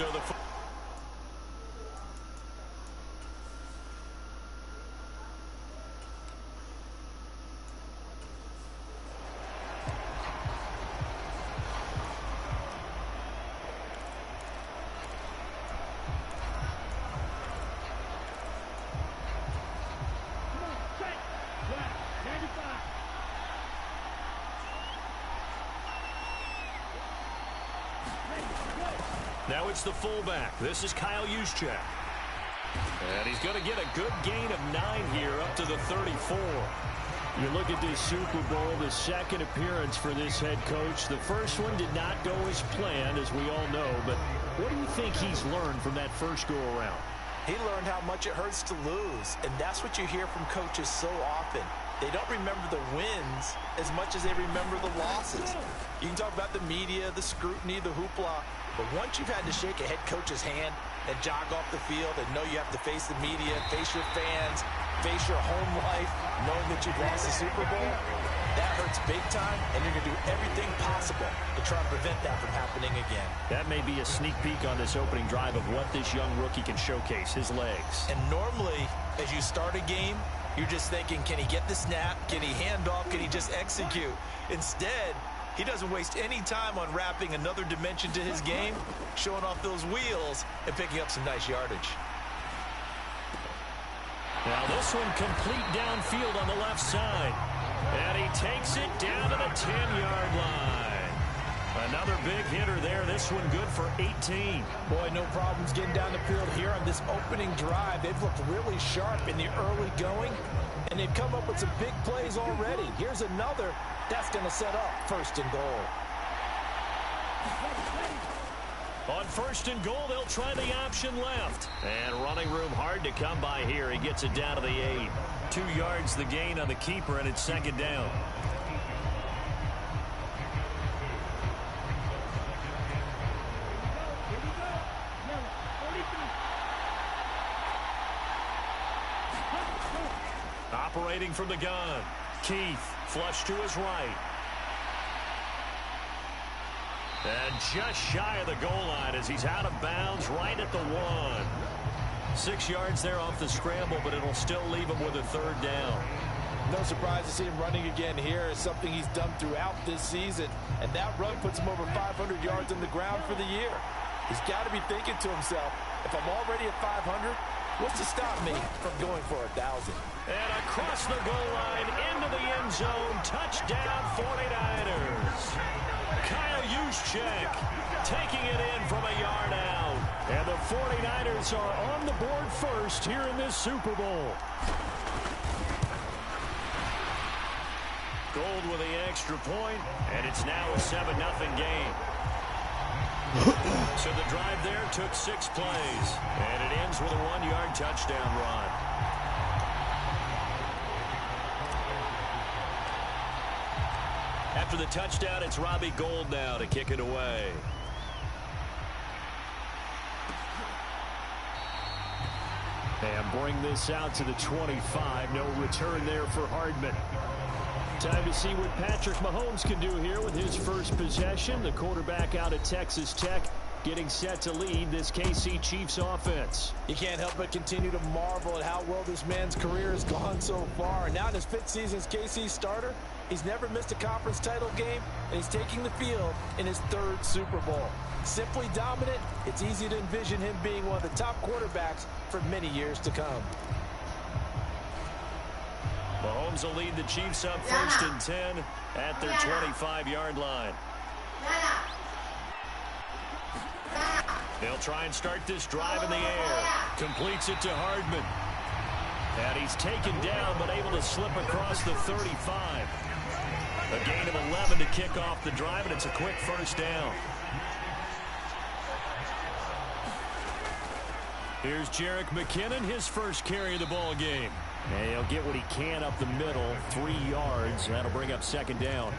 So the now it's the fullback. This is Kyle Juszczyk. And he's going to get a good gain of 9 here up to the 34. You look at this Super Bowl, the second appearance for this head coach. The first one did not go as planned, as we all know. But what do you think he's learned from that first go-around? He learned how much it hurts to lose. And that's what you hear from coaches so often. They don't remember the wins as much as they remember the losses. You can talk about the media, the scrutiny, the hoopla. But once you've had to shake a head coach's hand and jog off the field and know you have to face the media, face your fans, face your home life, knowing that you've lost the Super Bowl, that hurts big time, and you're going to do everything possible to try and prevent that from happening again. That may be a sneak peek on this opening drive of what this young rookie can showcase, his legs. And normally, as you start a game, you're just thinking, can he get the snap? Can he hand off? Can he just execute? Instead, he doesn't waste any time on wrapping another dimension to his game, showing off those wheels, and picking up some nice yardage. Now this one complete downfield on the left side. And he takes it down to the 10-yard line. Another big hitter there. This one good for 18. Boy, no problems getting down the field here on this opening drive. They've looked really sharp in the early going, and they've come up with some big plays already. Here's another. That's going to set up first and goal. On first and goal, they'll try the option left. And running room hard to come by here. He gets it down to the 8. 2 yards the gain on the keeper, and it's second down. Operating from the gun. Keith, flush to his right. And just shy of the goal line as he's out of bounds right at the 1. 6 yards there off the scramble, but it'll still leave him with a third down. No surprise to see him running again here. It's something he's done throughout this season. And that run puts him over 500 yards on the ground for the year. He's got to be thinking to himself, if I'm already at 500, what's to stop me from going for 1,000? And across the goal line, into the end zone, touchdown 49ers. Kyle Juszczyk taking it in from a yard out. And the 49ers are on the board first here in this Super Bowl. Gold with the extra point, and it's now a 7-0 game. So the drive there took 6 plays, and it ends with a 1-yard touchdown run. After the touchdown, it's Robbie Gould now to kick it away. And bring this out to the 25. No return there for Hardman. Time to see what Patrick Mahomes can do here with his first possession. The quarterback out at Texas Tech getting set to lead this KC Chiefs offense. You can't help but continue to marvel at how well this man's career has gone so far. And now in his 5th season as KC starter, he's never missed a conference title game, and he's taking the field in his 3rd Super Bowl. Simply dominant, it's easy to envision him being one of the top quarterbacks for many years to come. Mahomes will lead the Chiefs up 1st and 10 at their 25-yard line. They'll try and start this drive in the air. Completes it to Hardman. And he's taken down but able to slip across the 35. A gain of 11 to kick off the drive, and it's a quick first down. Here's Jerick McKinnon, his first carry of the ball game. And he'll get what he can up the middle, 3 yards. That'll bring up second down.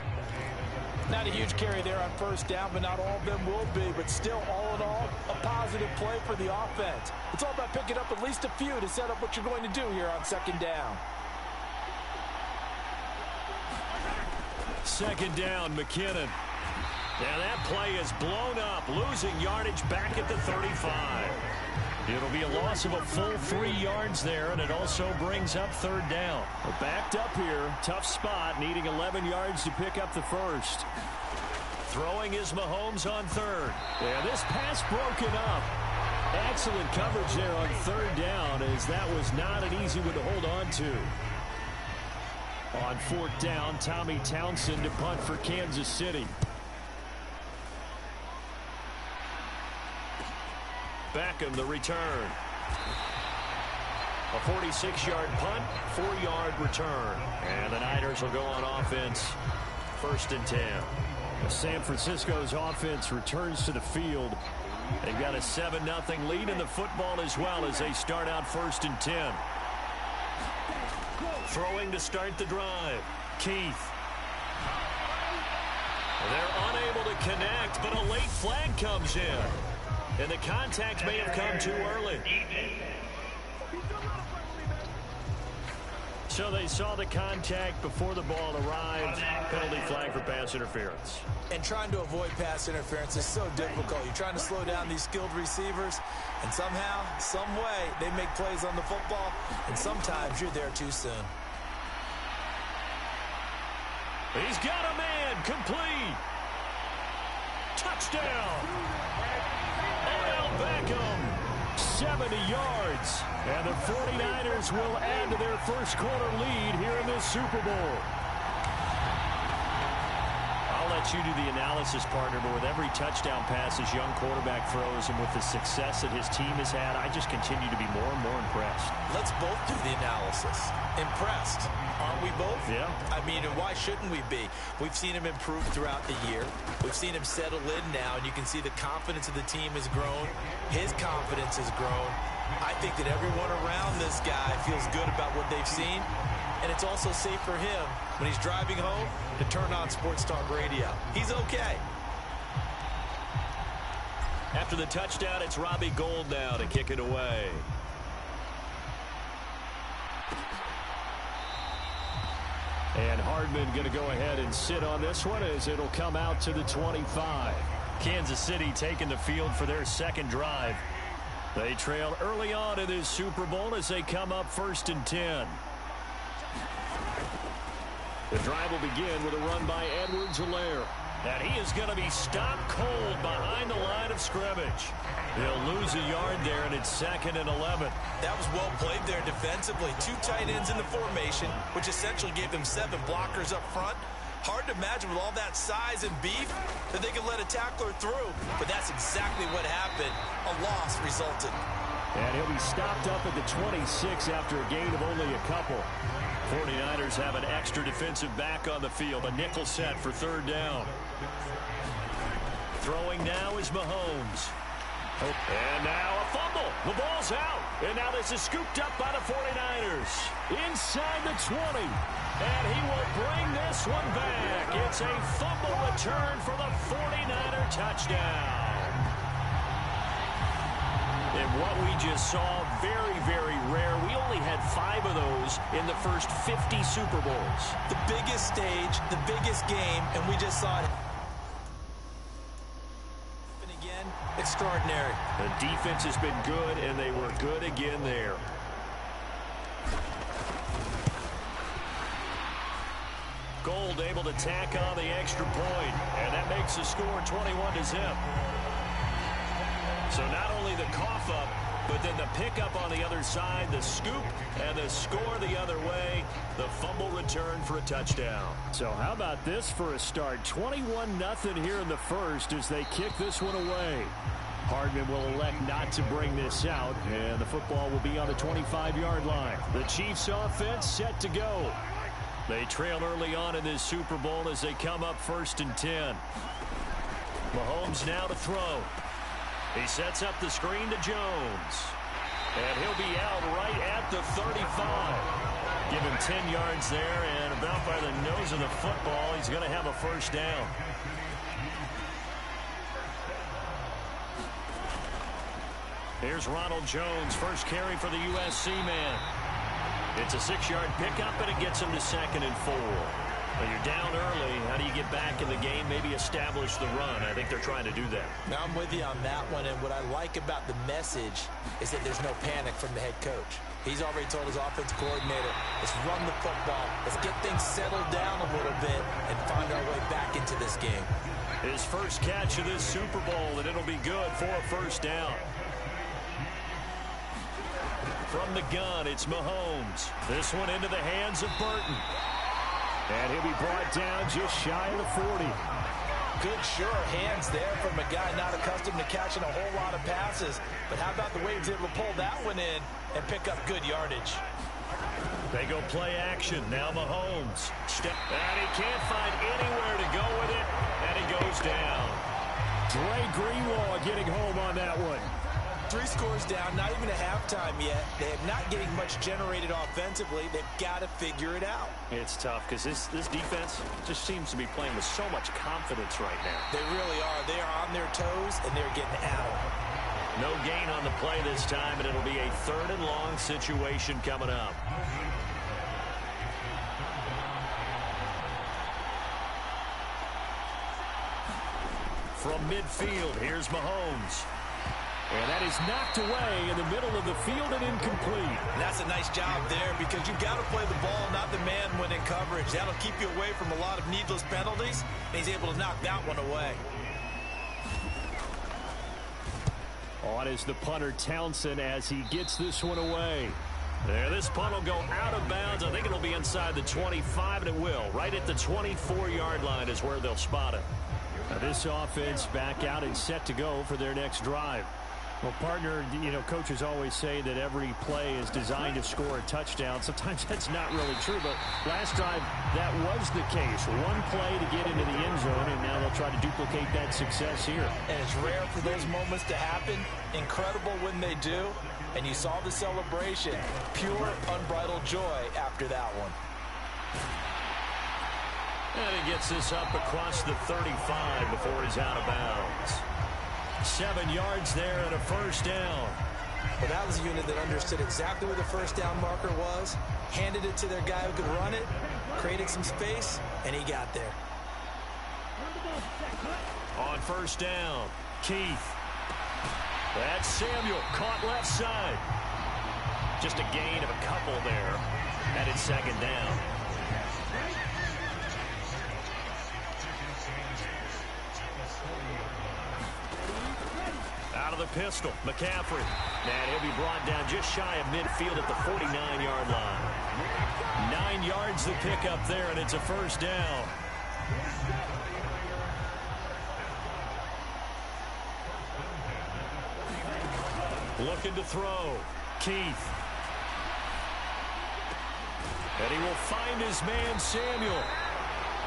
Not a huge carry there on first down, but not all of them will be. But still, all in all, a positive play for the offense. It's all about picking up at least a few to set up what you're going to do here on second down. Second down, McKinnon. And that play is blown up, losing yardage back at the 35. It'll be a loss of a full 3 yards there, and it also brings up third down. Backed up here, tough spot, needing 11 yards to pick up the first. Throwing is Mahomes on third. Yeah, this pass broken up. Excellent coverage there on third down, as that was not an easy one to hold on to. On fourth down, Tommy Townsend to punt for Kansas City. Beckham, the return. A 46-yard punt, 4-yard return. And the Niners will go on offense, 1st and 10. San Francisco's offense returns to the field. They've got a 7-0 lead in the football as well as they start out 1st and 10. Throwing to start the drive. Keith. They're unable to connect, but a late flag comes in. And the contact may have come too early. So they saw the contact before the ball arrived. Penalty flag for pass interference. And trying to avoid pass interference is so difficult. You're trying to slow down these skilled receivers, and somehow, some way, they make plays on the football, and sometimes you're there too soon. He's got a man, complete. Touchdown. Beckham, 70 yards. And the 49ers will add to their first quarter lead here in this Super Bowl. I'll let you do the analysis, partner, but with every touchdown pass his young quarterback throws and with the success that his team has had, I just continue to be more and more impressed. Let's both do the analysis. Impressed. Aren't we both? Yeah. I mean, and why shouldn't we be? We've seen him improve throughout the year. We've seen him settle in now, and you can see the confidence of the team has grown. His confidence has grown. I think that everyone around this guy feels good about what they've seen, and it's also safe for him when he's driving home to turn on Sports Talk Radio. He's okay. After the touchdown, it's Robbie Gould now to kick it away. And Hardman going to go ahead and sit on this one as it'll come out to the 25. Kansas City taking the field for their second drive. They trail early on in this Super Bowl as they come up 1st and 10. The drive will begin with a run by Edwards-Helaire. And he is going to be stopped cold behind the line of scrimmage. They'll lose a yard there, and it's 2nd and 11. That was well played there defensively. 2 tight ends in the formation, which essentially gave them 7 blockers up front. Hard to imagine with all that size and beef that they could let a tackler through. But that's exactly what happened. A loss resulted. And he'll be stopped up at the 26 after a gain of only a couple. 49ers have an extra defensive back on the field. A nickel set for 3rd down. Throwing now is Mahomes. And now a fumble. The ball's out. And now this is scooped up by the 49ers. Inside the 20. And he will bring this one back. It's a fumble return for the 49er touchdown. And what we just saw, very, very rare. We only had 5 of those in the first 50 Super Bowls. The biggest stage, the biggest game, and we just saw it. And again, extraordinary. The defense has been good, and they were good again there. Gould able to tack on the extra point, and that makes the score 21-0. So not only the cough up, but then the pickup on the other side, the scoop, and the score the other way, the fumble return for a touchdown. So how about this for a start? 21-0 here in the first as they kick this one away. Hardman will elect not to bring this out, and the football will be on the 25-yard line. The Chiefs offense set to go. They trail early on in this Super Bowl as they come up 1st and 10. Mahomes now to throw. He sets up the screen to Jones. And he'll be out right at the 35. Give him 10 yards there, and about by the nose of the football, he's going to have a 1st down. Here's Ronald Jones, first carry for the USC man. It's a 6-yard pickup, and it gets him to 2nd and 4. Well, you're down early. How do you get back in the game, maybe establish the run? I think they're trying to do that. Now, I'm with you on that one, and what I like about the message is that there's no panic from the head coach. He's already told his offense coordinator, let's run the football, let's get things settled down a little bit and find our way back into this game. His first catch of this Super Bowl, and it'll be good for a first down. From the gun, it's Mahomes. This one into the hands of Burton. And he'll be brought down just shy of the 40. Good, sure hands there from a guy not accustomed to catching a whole lot of passes. But how about the way he was able to pull that one in and pick up good yardage? They go play action. Now Mahomes. And he can't find anywhere to go with it. And he goes down. Dre Greenlaw getting home on that one. 3 scores down, not even a halftime yet. They're not getting much generated offensively. They've got to figure it out. It's tough because this defense just seems to be playing with so much confidence right now. They really are. They are on their toes, and they're getting at them. No gain on the play this time, and it'll be a 3rd and long situation coming up. From midfield, here's Mahomes. And that is knocked away in the middle of the field and incomplete. And that's a nice job there because you've got to play the ball, not the man when in coverage. That'll keep you away from a lot of needless penalties. And he's able to knock that one away. On is the punter Townsend as he gets this one away. There, this punt will go out of bounds. I think it'll be inside the 25, and it will. Right at the 24-yard line is where they'll spot it. Now this offense back out and set to go for their next drive. Well, partner, coaches always say that every play is designed to score a touchdown. Sometimes that's not really true, but last drive, that was the case. One play to get into the end zone, and now they'll try to duplicate that success here. And it's rare for those moments to happen. Incredible when they do. And you saw the celebration. Pure, unbridled joy after that one. And he gets this up across the 35 before he's out of bounds. 7 yards there and a first down. Well, that was a unit that understood exactly where the first down marker was, handed it to their guy who could run it, created some space, and he got there. On first down, Keith. That's Samuel, caught left side. Just a gain of a couple there. And it's 2nd down. Out of the pistol, McCaffrey. And he'll be brought down just shy of midfield at the 49-yard line. 9 yards to pick up there, and it's a first down. Looking to throw. Keith. And he will find his man, Samuel.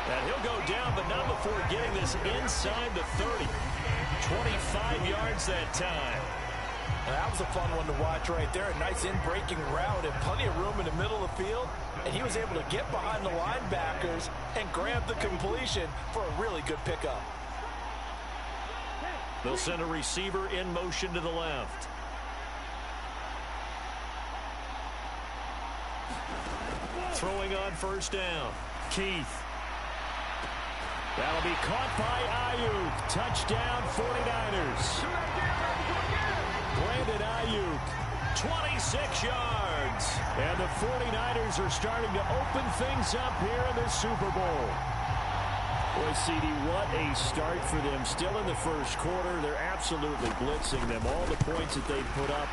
And he'll go down, but not before getting this inside the 30. 25 yards that time. Now, that was a fun one to watch right there. A nice in-breaking route and plenty of room in the middle of the field. And he was able to get behind the linebackers and grab the completion for a really good pickup. They'll send a receiver in motion to the left. Throwing on first down. Keith. That'll be caught by Ayuk. Touchdown 49ers. Brandon Ayuk. 26 yards. And the 49ers are starting to open things up here in the Super Bowl. Boy, CD, what a start for them. Still in the first quarter. They're absolutely blitzing them. All the points that they put up.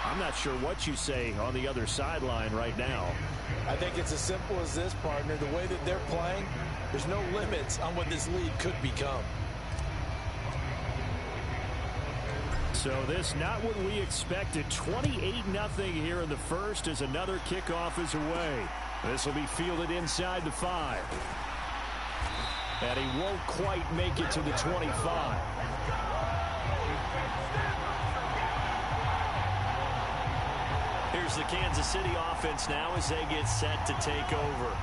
I'm not sure what you say on the other sideline right now. I think it's as simple as this, partner. The way that they're playing, there's no limits on what this lead could become. So this not what we expected. 28-0 here in the first as another kickoff is away. This will be fielded inside the 5. And he won't quite make it to the 25. Here's the Kansas City offense now as they get set to take over.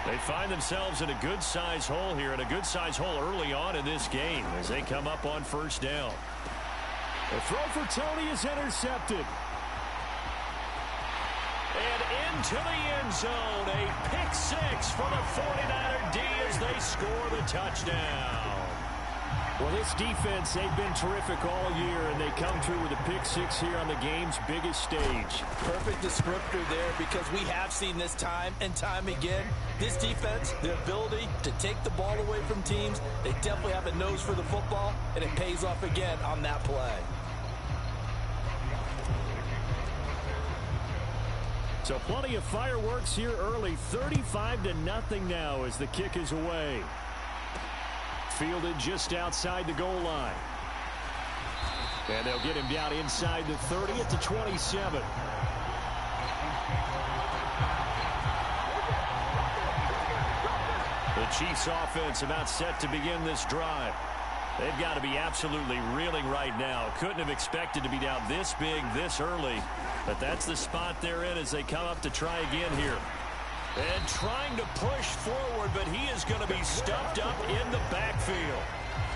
They find themselves in a good-sized hole here, and a good-sized hole early on in this game as they come up on first down. The throw for Tony is intercepted. And into the end zone. A pick six for the 49er D as they score the touchdown. Well, this defense, they've been terrific all year, and they come through with a pick six here on the game's biggest stage. Perfect descriptor there, because we have seen this time and time again. This defense, their ability to take the ball away from teams, they definitely have a nose for the football, and it pays off again on that play. So plenty of fireworks here early. 35-0 now as the kick is away. Fielded just outside the goal line. And they'll get him down inside the 30 at the 27. The Chiefs offense about set to begin this drive. They've got to be absolutely reeling right now. Couldn't have expected to be down this big this early. But that's the spot they're in as they come up to try again here. And trying to push forward, but he is going to be stuffed up in the backfield.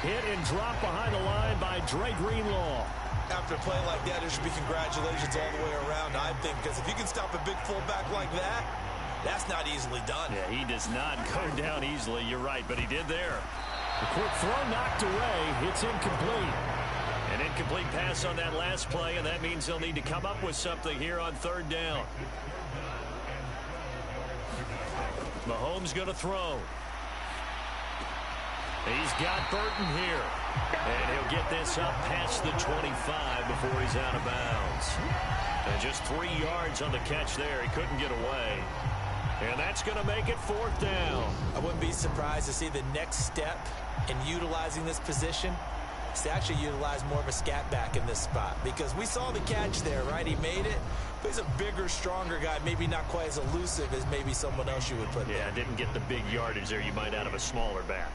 Hit and drop behind the line by Dre Greenlaw. After a play like that, there should be congratulations all the way around, I think, because if you can stop a big fullback like that, that's not easily done. Yeah, he does not go down easily. You're right, but he did there. The quick throw knocked away. It's incomplete. An incomplete pass on that last play, and that means they'll need to come up with something here on third down. Mahomes going to throw. He's got Burton here. And he'll get this up past the 25 before he's out of bounds. And just 3 yards on the catch there. He couldn't get away. And that's going to make it fourth down. I wouldn't be surprised to see the next step in utilizing this position is to actually utilize more of a scat back in this spot. Because we saw the catch there, right? He made it. But he's a bigger, stronger guy, maybe not quite as elusive as maybe someone else you would put there. Yeah, didn't get the big yardage there you might out of a smaller back.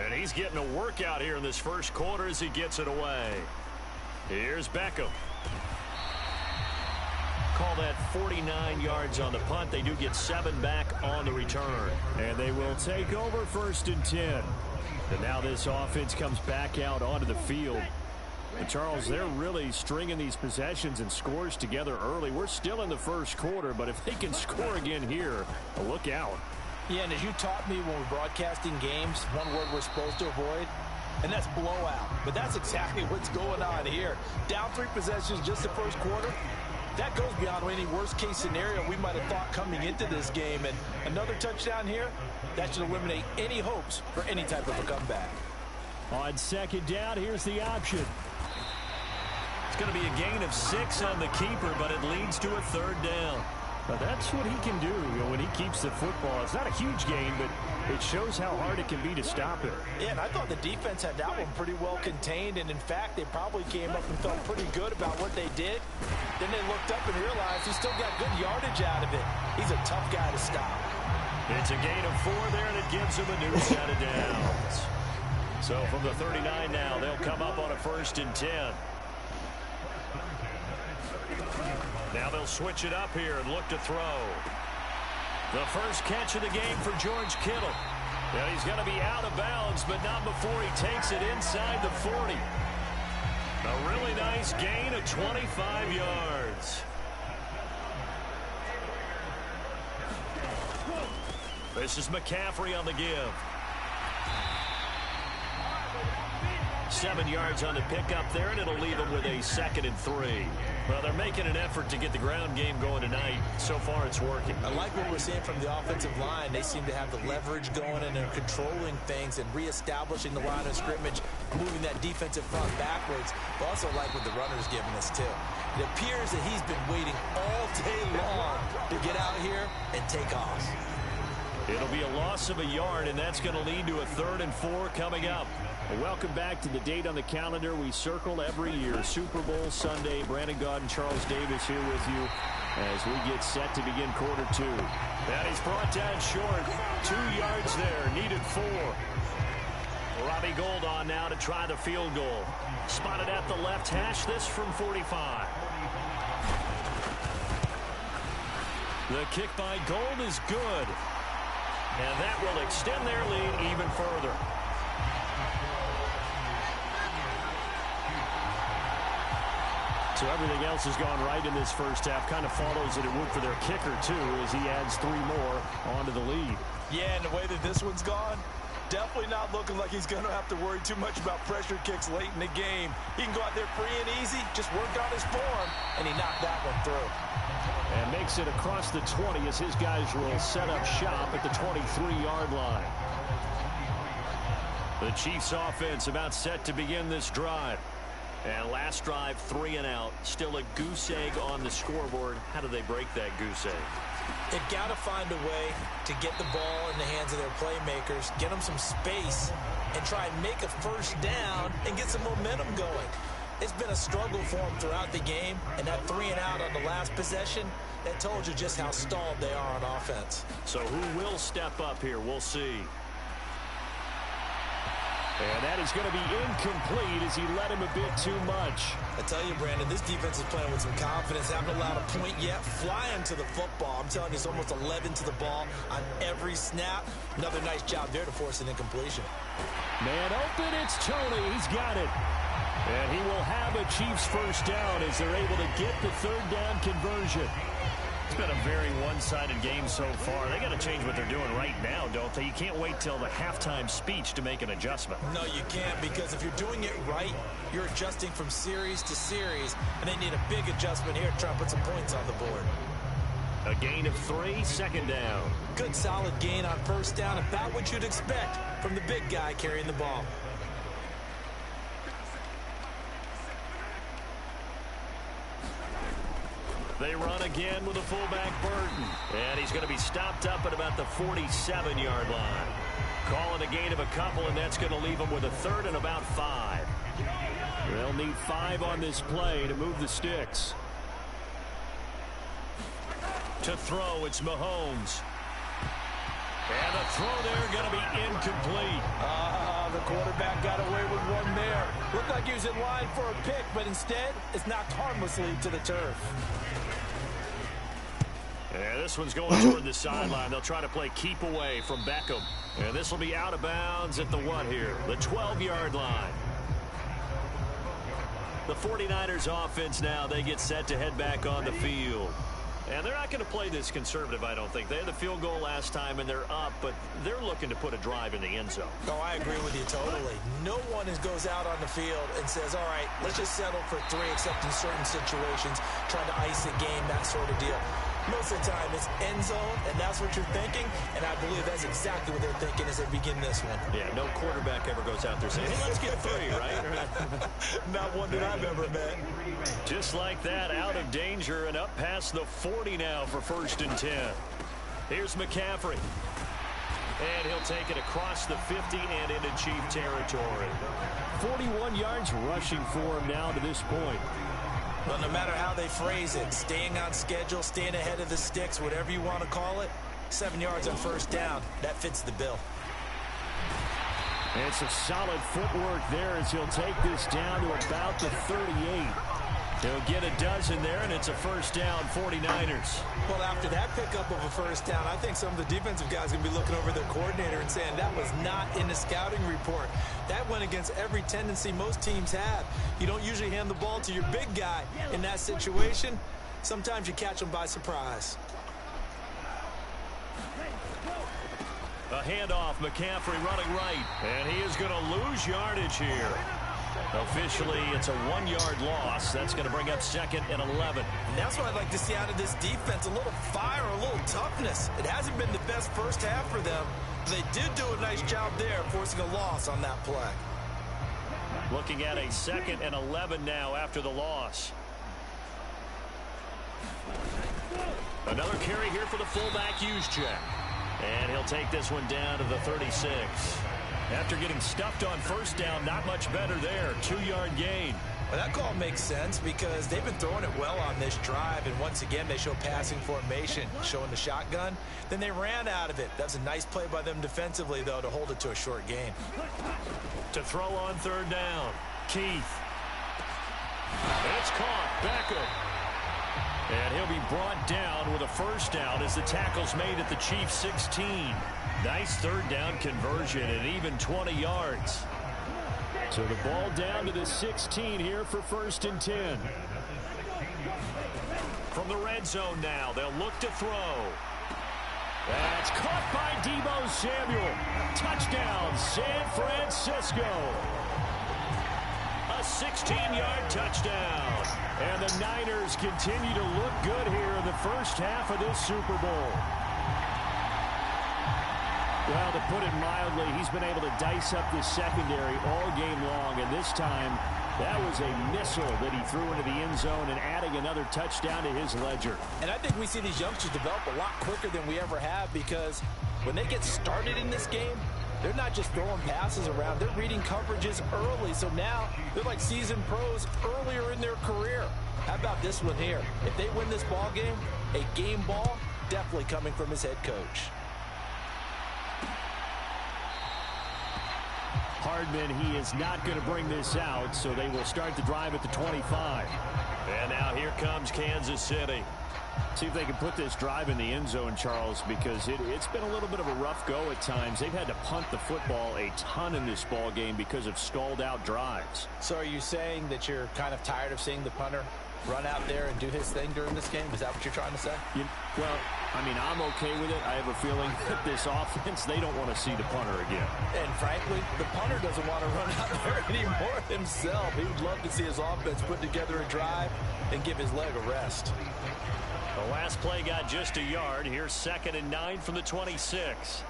And he's getting a workout here in this first quarter as he gets it away. Here's Beckham. Call that 49 yards on the punt. They do get 7 back on the return. And they will take over 1st and 10. And now this offense comes back out onto the field. And Charles, they're really stringing these possessions and scores together early. We're still in the first quarter, but if they can score again here, look out. Yeah, and as you taught me when we're broadcasting games, one word we're supposed to avoid, and that's blowout. But that's exactly what's going on here. Down 3 possessions just the first quarter. That goes beyond any worst-case scenario we might have thought coming into this game. And another touchdown here, that should eliminate any hopes for any type of a comeback. On 2nd down, here's the option. It's going to be a gain of 6 on the keeper, but it leads to a 3rd down. Now that's what he can do, when he keeps the football. It's not a huge gain, but it shows how hard it can be to stop it. Yeah, and I thought the defense had that one pretty well contained, and in fact, they probably came up and felt pretty good about what they did. Then they looked up and realized he still got good yardage out of it. He's a tough guy to stop. It's a gain of 4 there, and it gives him a new set of downs. So from the 39 now, they'll come up on a 1st and 10. Now they'll switch it up here and look to throw. The first catch of the game for George Kittle. Now he's going to be out of bounds, but not before he takes it inside the 40. A really nice gain of 25 yards. This is McCaffrey on the give. 7 yards on the pickup there, and it'll leave him with a 2nd and 3. Well, they're making an effort to get the ground game going tonight. So far, it's working. I like what we're seeing from the offensive line. They seem to have the leverage going, and they're controlling things and reestablishing the line of scrimmage, moving that defensive front backwards. But also like what the runner's giving us, too. It appears that he's been waiting all day long to get out here and take off. It'll be a loss of a yard, and that's going to lead to a 3rd and 4 coming up. Well, welcome back to the date on the calendar we circle every year. Super Bowl Sunday. Brandon Gaud and Charles Davis here with you as we get set to begin quarter 2. That is brought down short. 2 yards there. Needed 4. Robbie Gould on now to try the field goal. Spotted at the left hash. This from 45. The kick by Gould is good. And that will extend their lead even further. So everything else has gone right in this first half. Kind of follows that it would for their kicker, too, as he adds 3 more onto the lead. Yeah, and the way that this one's gone, definitely not looking like he's going to have to worry too much about pressure kicks late in the game. He can go out there free and easy, just work on his form, and he knocked that one through. And makes it across the 20 as his guys will set up shop at the 23-yard line. The Chiefs offense about set to begin this drive. And last drive, 3 and out. Still a goose egg on the scoreboard. How do they break that goose egg? They've got to find a way to get the ball in the hands of their playmakers, get them some space, and try and make a first down and get some momentum going. It's been a struggle for them throughout the game, and that 3 and out on the last possession, that told you just how stalled they are on offense. So who will step up here? We'll see. And that is going to be incomplete as he let him a bit too much. I tell you, Brandon, this defense is playing with some confidence. Haven't allowed a point yet. Flying to the football. I'm telling you, it's almost 11 to the ball on every snap. Another nice job there to force an incompletion. Man open, it's Tony. He's got it. And he will have a Chiefs first down as they're able to get the third down conversion. It's been a very one-sided game so far. They got to change what they're doing right now, don't they? You can't wait till the halftime speech to make an adjustment. No, you can't, because if you're doing it right, you're adjusting from series to series, and they need a big adjustment here to try and put some points on the board. A gain of 3, second down. Good, solid gain on first down, about what you'd expect from the big guy carrying the ball. They run again with a fullback Burton. And he's going to be stopped up at about the 47-yard line. Calling a gain of a couple, and that's going to leave them with a third and about 5. They'll need 5 on this play to move the sticks. To throw, it's Mahomes. And the throw there going to be incomplete. The quarterback got away with one there. Looked like he was in line for a pick, but instead, it's knocked harmlessly to the turf. And this one's going toward the sideline. They'll try to play keep away from Beckham. And this will be out of bounds at the what here? The 12-yard line. The 49ers offense now, they get set to head back on the field. And they're not going to play this conservative, I don't think. They had the field goal last time, and they're up, but they're looking to put a drive in the end zone. No, I agree with you totally. No one goes out on the field and says, all right, let's just settle for 3, except in certain situations, trying to ice a game, that sort of deal. Most of the time, it's end zone, and that's what you're thinking, and I believe that's exactly what they're thinking as they begin this one. Yeah, no quarterback ever goes out there saying, hey, let's get 3, right? Not one that I've ever met. Just like that, out of danger and up past the 40 now for 1st and 10. Here's McCaffrey. And he'll take it across the 50 and into Chief territory. 41 yards rushing for him now to this point. But no matter how they phrase it, staying on schedule, staying ahead of the sticks, whatever you want to call it, 7 yards on first down, that fits the bill. It's a solid footwork there as he'll take this down to about the 38. He'll get a dozen there, and it's a first down, 49ers. Well, after that pickup of a first down, I think some of the defensive guys are going to be looking over their coordinator and saying that was not in the scouting report. That went against every tendency most teams have. You don't usually hand the ball to your big guy in that situation. Sometimes you catch them by surprise. A handoff, McCaffrey running right, and he is going to lose yardage here. Officially, it's a 1-yard loss. That's going to bring up 2nd and 11. And that's what I'd like to see out of this defense, a little fire, a little toughness. It hasn't been the best first half for them. They did do a nice job there, forcing a loss on that play. Looking at a 2nd and 11 now after the loss. Another carry here for the fullback Juszczyk. And he'll take this one down to the 36. After getting stuffed on first down, not much better there. 2-yard gain. Well, that call makes sense because they've been throwing it well on this drive, and once again they show passing formation, showing the shotgun. Then they ran out of it. That's a nice play by them defensively, though, to hold it to a short gain. To throw on 3rd down, Keith. It's caught. Beckham. And he'll be brought down with a first down as the tackle's made at the Chiefs' 16. Nice 3rd down conversion and even 20 yards. So the ball down to the 16 here for 1st and 10. From the red zone now, they'll look to throw. That's caught by Deebo Samuel. Touchdown, San Francisco. A 16-yard touchdown. And the Niners continue to look good here in the first half of this Super Bowl. Well, to put it mildly, he's been able to dice up this secondary all game long, and this time that was a missile that he threw into the end zone and adding another touchdown to his ledger. And I think we see these youngsters develop a lot quicker than we ever have, because when they get started in this game, they're not just throwing passes around. They're reading coverages early. So now they're like seasoned pros earlier in their career. How about this one here? If they win this ball game, a game ball definitely coming from his head coach. Hardman, he is not going to bring this out, so they will start the drive at the 25. And now here comes Kansas City. See if they can put this drive in the end zone, Charles, because it's been a little bit of a rough go at times. They've had to punt the football a ton in this ball game because of stalled out drives. So are you saying that you're kind of tired of seeing the punter run out there and do his thing during this game? Is that what you're trying to say? Well, I mean, I'm okay with it. I have a feeling that this offense, they don't want to see the punter again. And frankly, the punter doesn't want to run out there anymore himself. He would love to see his offense put together a drive and give his leg a rest. The last play got just a yard. Here's 2nd and 9 from the 26.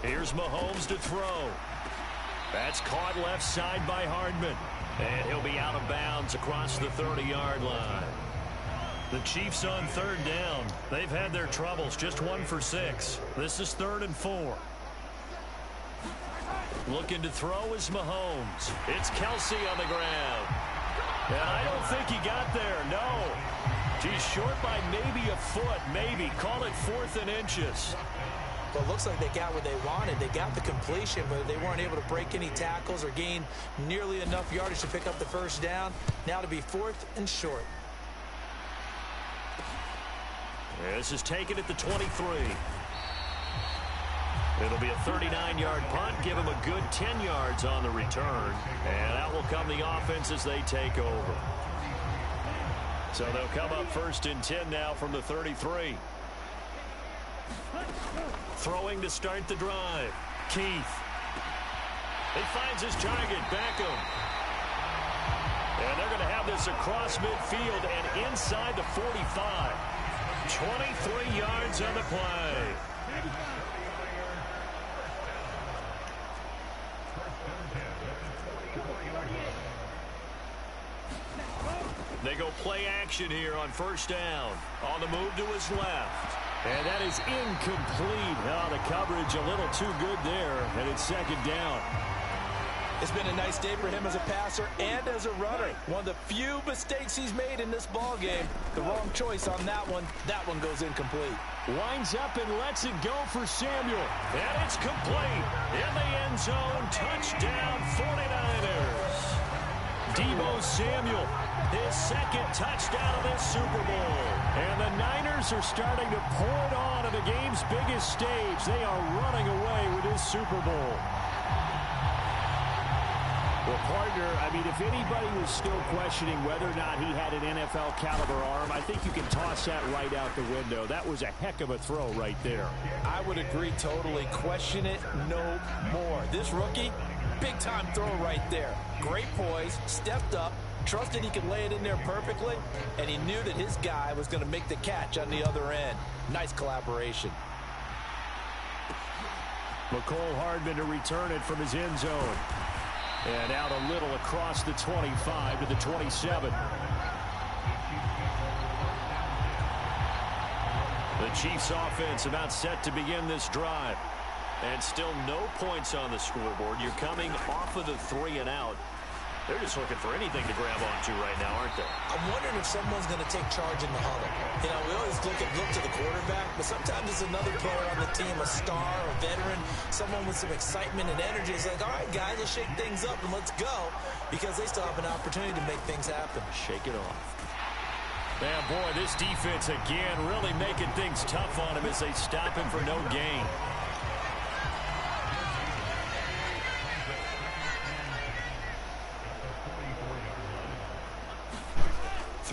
Here's Mahomes to throw. That's caught left side by Hardman. And he'll be out of bounds across the 30-yard line. The Chiefs on 3rd down. They've had their troubles, just 1 for 6. This is 3rd and 4. Looking to throw is Mahomes. It's Kelsey on the ground. And I don't think he got there, no. He's short by maybe a foot, maybe. Call it 4th and inches. Well, it looks like they got what they wanted. They got the completion, but they weren't able to break any tackles or gain nearly enough yardage to pick up the first down. Now to be 4th and short. This is taken at the 23. It'll be a 39-yard punt. Give him a good 10 yards on the return. And out will come the offense as they take over. So they'll come up 1st and 10 now from the 33. Throwing to start the drive. Keith. He finds his target. Beckham. And they're going to have this across midfield and inside the 45. 23 yards on the play. They go play action here on 1st down. On the move to his left. And that is incomplete. Oh, the coverage a little too good there, and it's 2nd down. It's been a nice day for him as a passer and as a runner. One of the few mistakes he's made in this ball game. The wrong choice on that one. That one goes incomplete. Winds up and lets it go for Samuel. And it's complete. In the end zone. Touchdown 49ers. Deebo Samuel. His 2nd touchdown of this Super Bowl. And the Niners are starting to pour it on the game's biggest stage. They are running away with this Super Bowl. Well, partner, I mean, if anybody was still questioning whether or not he had an NFL caliber arm, I think you can toss that right out the window. That was a heck of a throw right there. I would agree totally. Question it no more. This rookie, big time throw right there. Great poise, stepped up, trusted he could lay it in there perfectly, and he knew that his guy was going to make the catch on the other end. Nice collaboration. McCole Hardman to return it from his end zone. And out a little across the 25 to the 27. The Chiefs offense about set to begin this drive. And still no points on the scoreboard. You're coming off of the 3 and out. They're just looking for anything to grab onto right now, aren't they? I'm wondering if someone's going to take charge in the huddle. You know, we always look to the quarterback, but sometimes it's another player on the team, a star, a veteran, someone with some excitement and energy. It's like, all right, guys, let's shake things up and let's go, because they still have an opportunity to make things happen. Shake it off. Man, boy, this defense again really making things tough on him as they stop him for no gain.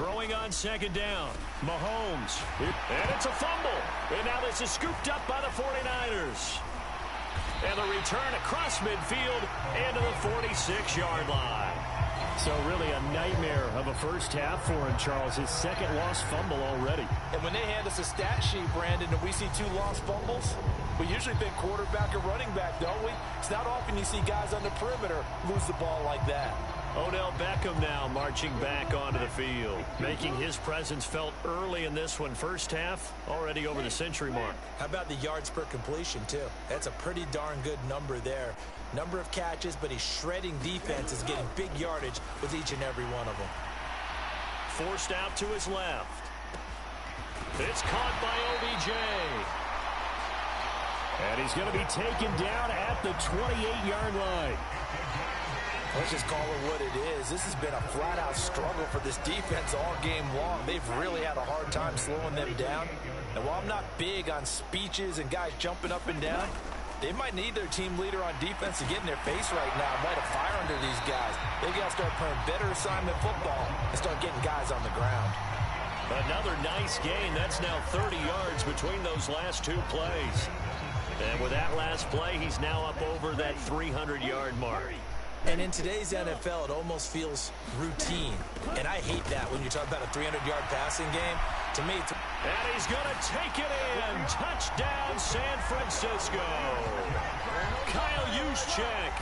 Throwing on second down. Mahomes. And it's a fumble. And now this is scooped up by the 49ers. And the return across midfield into the 46-yard line. So really a nightmare of a first half for him, Charles. His second lost fumble already. And when they hand us a stat sheet, Brandon, and we see 2 lost fumbles, we usually think quarterback or running back, don't we? It's not often you see guys on the perimeter lose the ball like that. Odell Beckham now marching back onto the field, making his presence felt early in this one. First half, already over the century mark. How about the yards per completion, too? That's a pretty darn good number there. Number of catches, but he's shredding defense, is getting big yardage with each and every one of them. Forced out to his left. It's caught by OBJ. And he's going to be taken down at the 28-yard line. Let's just call it what it is. This has been a flat-out struggle for this defense all game long. They've really had a hard time slowing them down. And while I'm not big on speeches and guys jumping up and down, they might need their team leader on defense to get in their face right now and light a fire under these guys. They've got to start playing better assignment football and start getting guys on the ground. Another nice gain. That's now 30 yards between those last 2 plays. And with that last play, he's now up over that 300-yard mark. And in today's NFL, it almost feels routine. And I hate that when you talk about a 300-yard passing game. To me, and he's going to take it in. Touchdown, San Francisco. Kyle Juszczyk,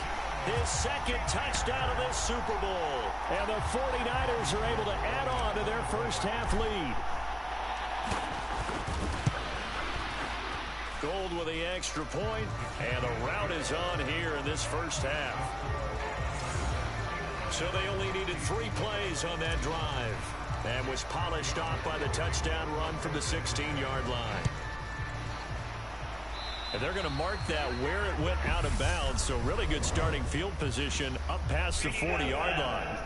his second touchdown of this Super Bowl. And the 49ers are able to add on to their first half lead. Gold with the extra point, and the route is on here in this first half. So they only needed 3 plays on that drive, and was polished off by the touchdown run from the 16-yard line. And they're going to mark that where it went out of bounds, so really good starting field position up past the 40-yard line.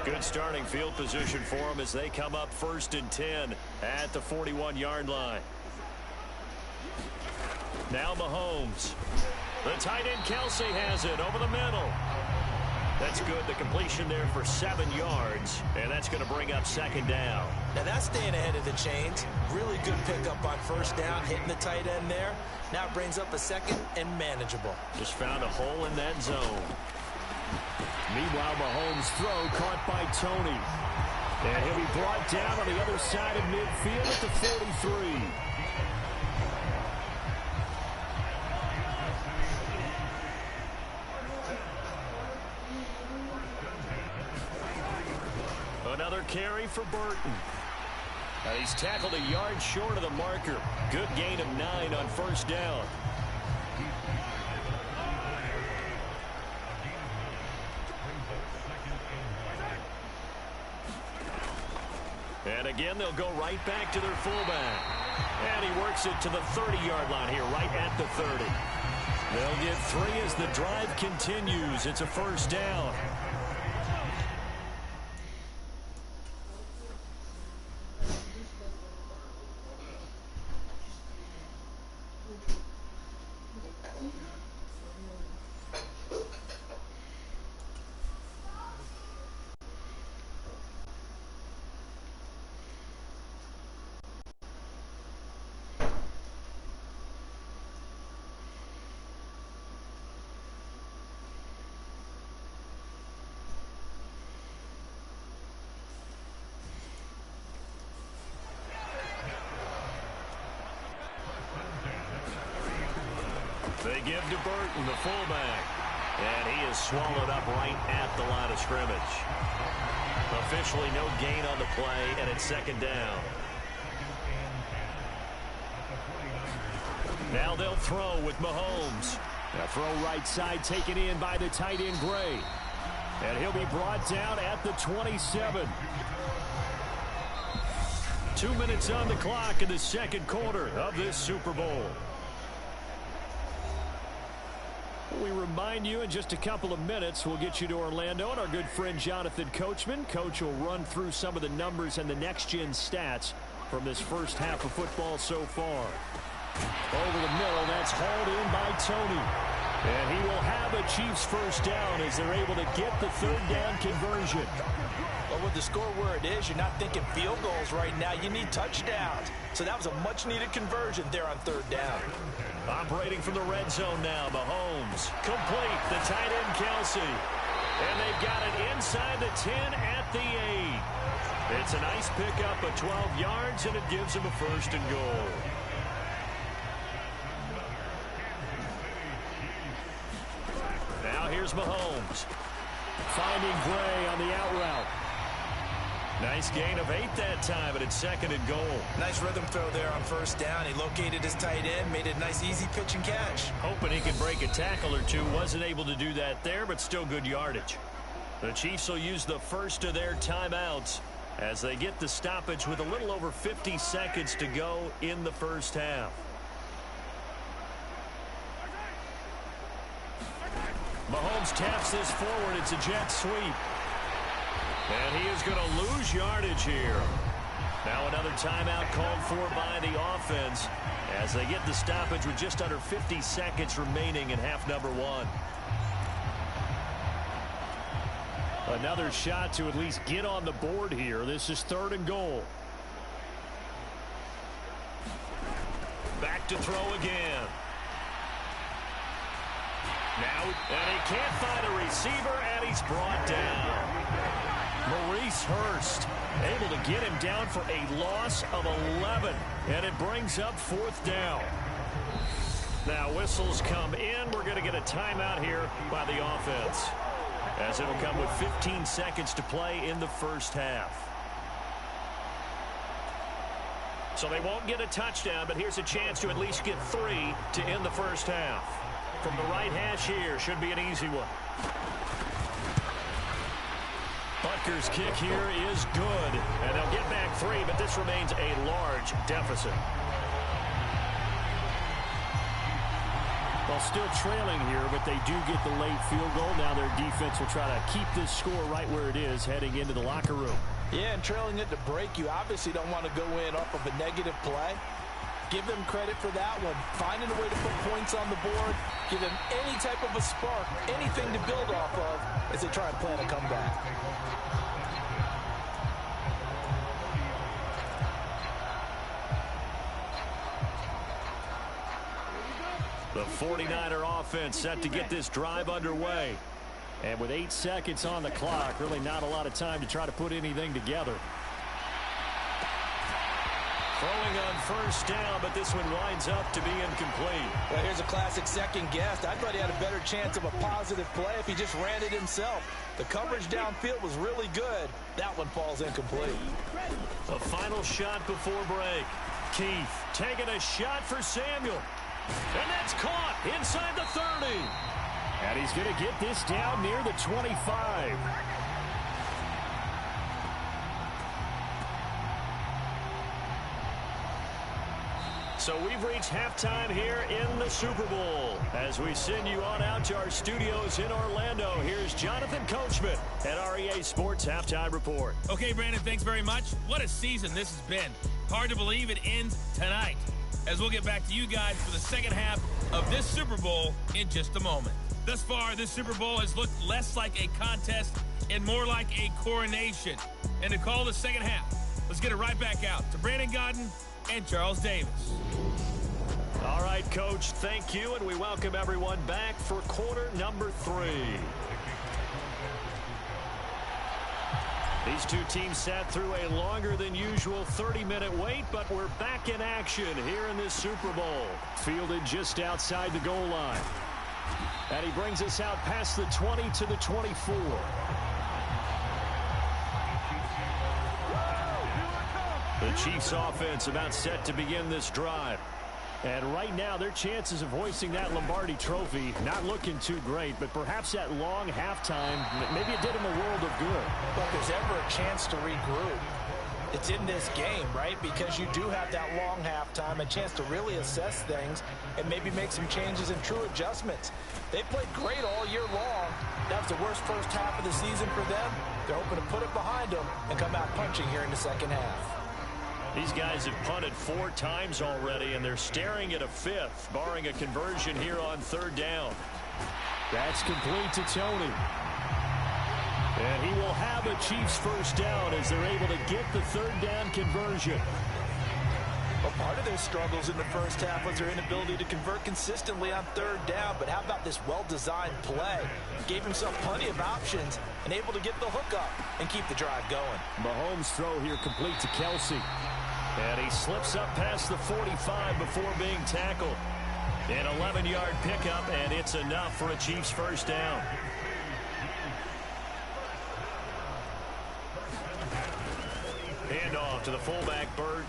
Good starting field position for them as they come up 1st and 10 at the 41-yard line. Now Mahomes. The tight end Kelsey has it over the middle. That's good. The completion there for 7 yards, and that's going to bring up second down. Now that's staying ahead of the chains. Really good pickup on first down, hitting the tight end there. Now it brings up a second and manageable. Just found a hole in that zone. Meanwhile, Mahomes' throw caught by Tony. And he'll be brought down on the other side of midfield at the 43. Another carry for Burton. He's tackled a yard short of the marker. Good gain of 9 on first down. And again, they'll go right back to their fullback. And he works it to the 30-yard line here, right at the 30. They'll get 3 as the drive continues. It's a first down. They give to Burton, the fullback. And he is swallowed up right at the line of scrimmage. Officially no gain on the play, and it's second down. Now they'll throw with Mahomes. A throw right side taken in by the tight end Gray. And he'll be brought down at the 27. 2 minutes on the clock in the second quarter of this Super Bowl. We remind you in just a couple of minutes we'll get you to Orlando and our good friend Jonathan Coachman. Coach will run through some of the numbers and the next-gen stats from this first half of football so far. Over the middle, that's hauled in by Tony. And he will have a Chiefs first down as they're able to get the third down conversion. Well, with the score where it is, you're not thinking field goals right now. You need touchdowns. So that was a much-needed conversion there on third down. Operating from the red zone now, Mahomes. Complete, the tight end, Kelsey. And they've got it inside the 10 at the 8. It's a nice pickup of 12 yards, and it gives him a first and goal. Now here's Mahomes. Finding Gray on the out route. Nice gain of 8 that time, and it's second and goal. Nice rhythm throw there on first down. He located his tight end, made it a nice easy pitch and catch. Hoping he could break a tackle or two. Wasn't able to do that there, but still good yardage. The Chiefs will use the first of their timeouts as they get the stoppage with a little over 50 seconds to go in the first half. Mahomes taps this forward. It's a jet sweep. And he is going to lose yardage here. Now another timeout called for by the offense as they get the stoppage with just under 50 seconds remaining in half number 1. Another shot to at least get on the board here. This is third and goal. Back to throw again. Now, and he can't find a receiver, and he's brought down. Maurice Hurst able to get him down for a loss of 11, and it brings up fourth down. Now whistles come in. We're going to get a timeout here by the offense, as it'll come with 15 seconds to play in the first half. So they won't get a touchdown, but here's a chance to at least get 3 to end the first half. From the right hash here, should be an easy one. Butker's kick here is good, and they'll get back 3, but this remains a large deficit. Well, still trailing here, but they do get the late field goal. Now their defense will try to keep this score right where it is heading into the locker room. Yeah, and trailing at the break, you obviously don't want to go in off of a negative play. Give them credit for that one. Finding a way to put points on the board. Give them any type of a spark, anything to build off of as they try and plan a comeback. The 49er offense set to get this drive underway. And with 8 seconds on the clock, really not a lot of time to try to put anything together. Throwing on first down, but this one winds up to be incomplete. Well, here's a classic second guess. I thought he had a better chance of a positive play if he just ran it himself. The coverage downfield was really good. That one falls incomplete. A final shot before break. Keith taking a shot for Samuel. And that's caught inside the 30. And he's going to get this down near the 25. So we've reached halftime here in the Super Bowl. As we send you on out to our studios in Orlando, here's Jonathan Coachman at REA Sports Halftime Report. Okay, Brandon, thanks very much. What a season this has been. Hard to believe it ends tonight, as we'll get back to you guys for the second half of this Super Bowl in just a moment. Thus far, this Super Bowl has looked less like a contest and more like a coronation. And to call the second half, let's get it right back out to Brandon Godden and Charles Davis. All right, Coach, thank you, and we welcome everyone back for quarter number 3. These two teams sat through a longer than usual 30-minute wait, but we're back in action here in this Super Bowl. Fielded just outside the goal line. And he brings us out past the 20 to the 24. The Chiefs offense about set to begin this drive. And right now, their chances of hoisting that Lombardi trophy not looking too great, but perhaps that long halftime, maybe it did them a world of good. But if there's ever a chance to regroup, it's in this game, right? Because you do have that long halftime, a chance to really assess things and maybe make some changes and true adjustments. They played great all year long. That was the worst first half of the season for them. They're hoping to put it behind them and come out punching here in the second half. These guys have punted 4 times already, and they're staring at a 5th, barring a conversion here on 3rd down. That's complete to Tony. And he will have a Chiefs first down as they're able to get the 3rd down conversion. Well, part of their struggles in the first half was their inability to convert consistently on 3rd down. But how about this well-designed play? Gave himself plenty of options and able to get the hook up and keep the drive going. Mahomes' throw here complete to Kelsey. And he slips up past the 45 before being tackled. An 11-yard pickup, and it's enough for a Chiefs first down. Handoff to the fullback, Burton.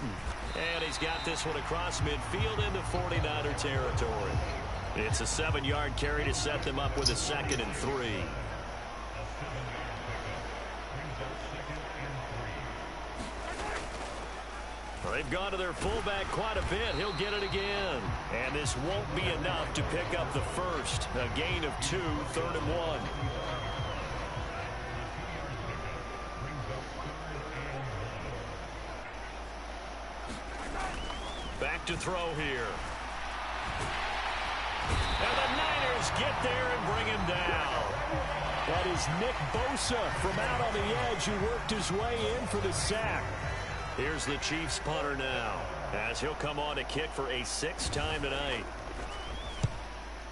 And he's got this one across midfield into 49er territory. It's a 7-yard carry to set them up with a 2nd and 3. They've gone to their fullback quite a bit. He'll get it again. And this won't be enough to pick up the first. A gain of 2, 3rd and 1. Back to throw here. And the Niners get there and bring him down. That is Nick Bosa from out on the edge who worked his way in for the sack. Here's the Chiefs punter now, as he'll come on to kick for a 6th time tonight.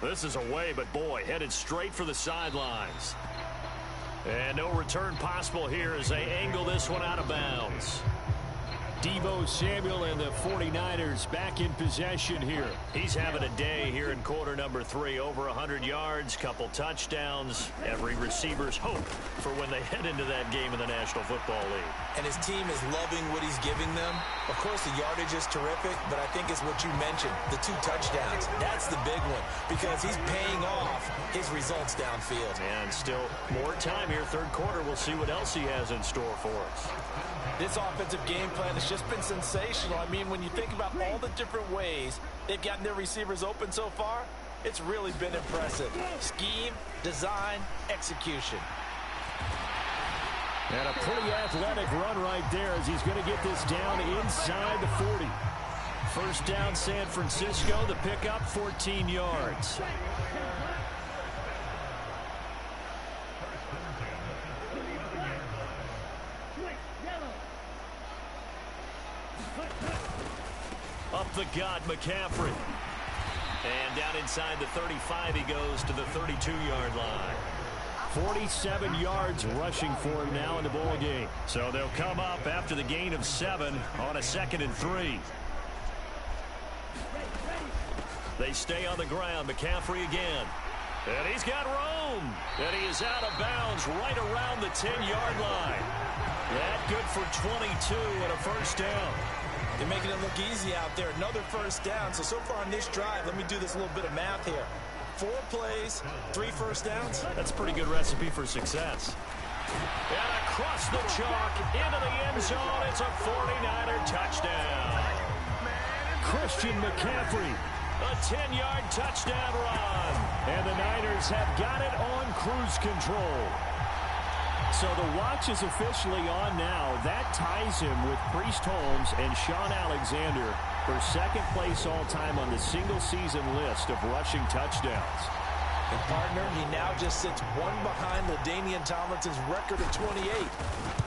This is away, but boy, headed straight for the sidelines. And no return possible here as they angle this one out of bounds. Deebo Samuel and the 49ers back in possession here. He's having a day here in quarter number 3. Over 100 yards, couple touchdowns. Every receiver's hope for when they head into that game in the National Football League. And his team is loving what he's giving them. Of course, the yardage is terrific, but I think it's what you mentioned, the 2 touchdowns. That's the big one because he's paying off his results downfield. And still more time here, 3rd quarter. We'll see what else he has in store for us. This offensive game plan has just been sensational. I mean, when you think about all the different ways they've gotten their receivers open so far, it's really been impressive. Scheme, design, execution. And a pretty athletic run right there as he's going to get this down inside the 40. First down, San Francisco. The pickup, 14 yards. Up the gut, McCaffrey. And down inside the 35, he goes to the 32-yard line. 47 yards rushing for him now in the ball game. So they'll come up after the gain of 7 on a 2nd and 3. They stay on the ground. McCaffrey again. And he's got room. And he is out of bounds right around the 10-yard line. That good for 22 and a first down. They're making it look easy out there. Another first down. So far on this drive, let me do this little bit of math here. 4 plays, 3 first downs. That's a pretty good recipe for success. And across the chalk, into the end zone. It's a 49er touchdown. Christian McCaffrey. A 10-yard touchdown run. And the Niners have got it on cruise control. So the watch is officially on now. That ties him with Priest Holmes and Sean Alexander for 2nd place all-time on the single-season list of rushing touchdowns. And partner, he now just sits 1 behind LaDainian Tomlinson's record of 28.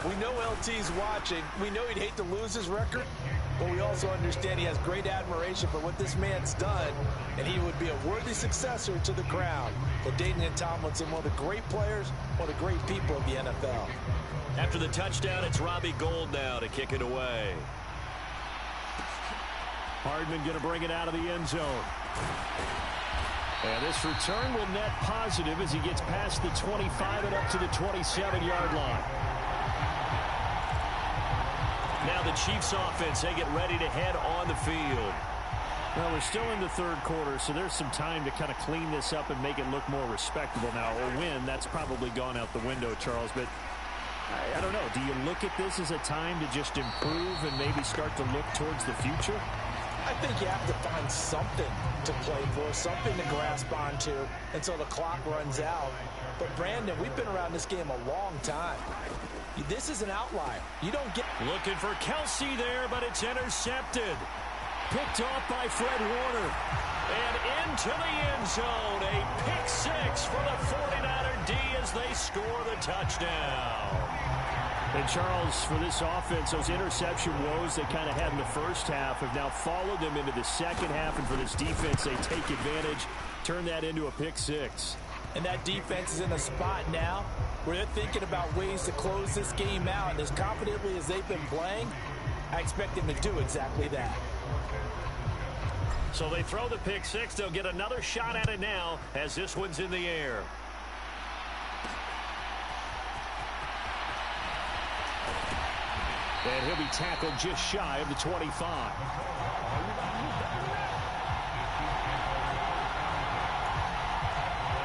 We know LT's watching. We know he'd hate to lose his record, but we also understand he has great admiration for what this man's done, and he would be a worthy successor to the crown. LaDainian Tomlinson, one of the great players, one of the great people of the NFL. After the touchdown, it's Robbie Gould now to kick it away. Hardman going to bring it out of the end zone. And this return will net positive as he gets past the 25 and up to the 27-yard line. Now the Chiefs offense, they get ready to head on the field. Well, we're still in the 3rd quarter, so there's some time to kind of clean this up and make it look more respectable now. A win, that's probably gone out the window, Charles, but I don't know. Do you look at this as a time to just improve and maybe start to look towards the future? I think you have to find something to play for, something to grasp onto until the clock runs out. But, Brandon, we've been around this game a long time. This is an outlier. You don't get... Looking for Kelsey there, but it's intercepted. Picked off by Fred Warner. And into the end zone. A pick six for the 49er D as they score the touchdown. And, Charles, for this offense, those interception woes they kind of had in the first half have now followed them into the second half. And for this defense, they take advantage, turn that into a pick six. And that defense is in a spot now where they're thinking about ways to close this game out. And as confidently as they've been playing, I expect them to do exactly that. So they throw the pick six. They'll get another shot at it now as this one's in the air. And he'll be tackled just shy of the 25.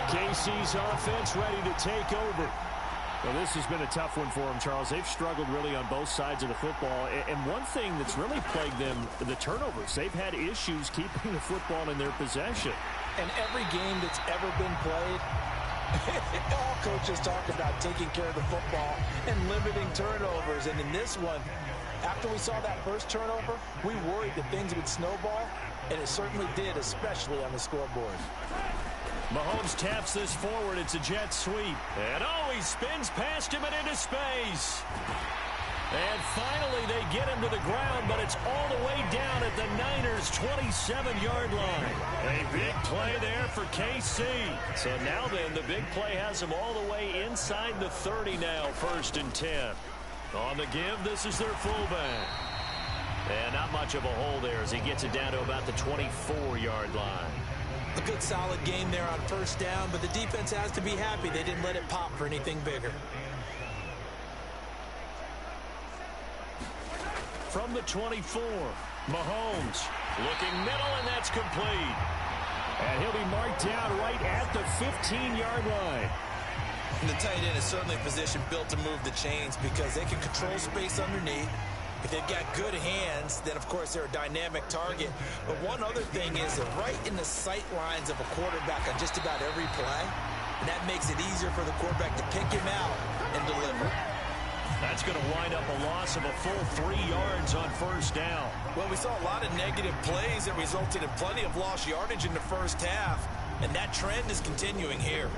KC's offense ready to take over. Well, this has been a tough one for them, Charles. They've struggled really on both sides of the football. And one thing that's really plagued them, the turnovers. They've had issues keeping the football in their possession. And every game that's ever been played, all coaches talk about taking care of the football and limiting turnovers. And in this one, after we saw that first turnover, we worried that things would snowball, and it certainly did, especially on the scoreboard. Mahomes taps this forward. It's a jet sweep. And he spins past him and into space. And finally they get him to the ground, but it's all the way down at the Niners' 27-yard line. A big play there for KC. So now then, the big play has him all the way inside the 30 now, 1st and 10. On the give, this is their fullback. And not much of a hole there as he gets it down to about the 24-yard line. A good solid game there on 1st down, but the defense has to be happy they didn't let it pop for anything bigger. From the 24, Mahomes looking middle, and that's complete. And he'll be marked down right at the 15-yard line. And the tight end is certainly a position built to move the chains because they can control space underneath. If they've got good hands, then, of course, they're a dynamic target. But one other thing is they're right in the sight lines of a quarterback on just about every play. And that makes it easier for the quarterback to pick him out and deliver. That's going to wind up a loss of a full 3 yards on 1st down. Well, we saw a lot of negative plays that resulted in plenty of lost yardage in the first half. And that trend is continuing here.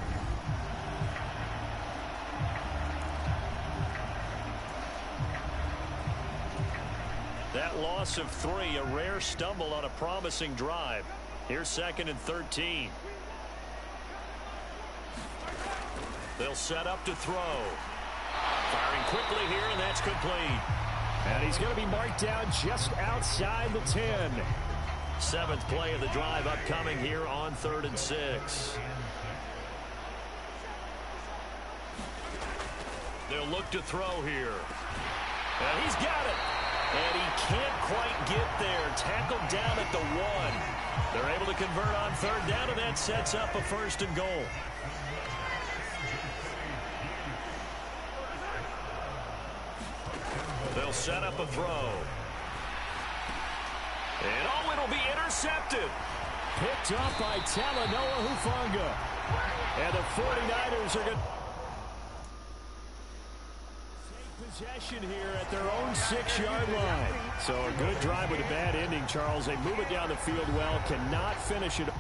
That loss of 3, a rare stumble on a promising drive. Here's 2nd and 13. They'll set up to throw. Firing quickly here, and that's complete. And he's going to be marked down just outside the 10. 7th play of the drive upcoming here on 3rd and 6. They'll look to throw here. And he's got it. And he can't quite get there. Tackled down at the 1. They're able to convert on 3rd down, and that sets up a 1st and goal. They'll set up a throw. And it'll be intercepted. Picked up by Talanoa Hufanga. And the 49ers are going to possession here at their own 6-yard line. So a good drive with a bad ending, Charles. They move it down the field well, cannot finish it. As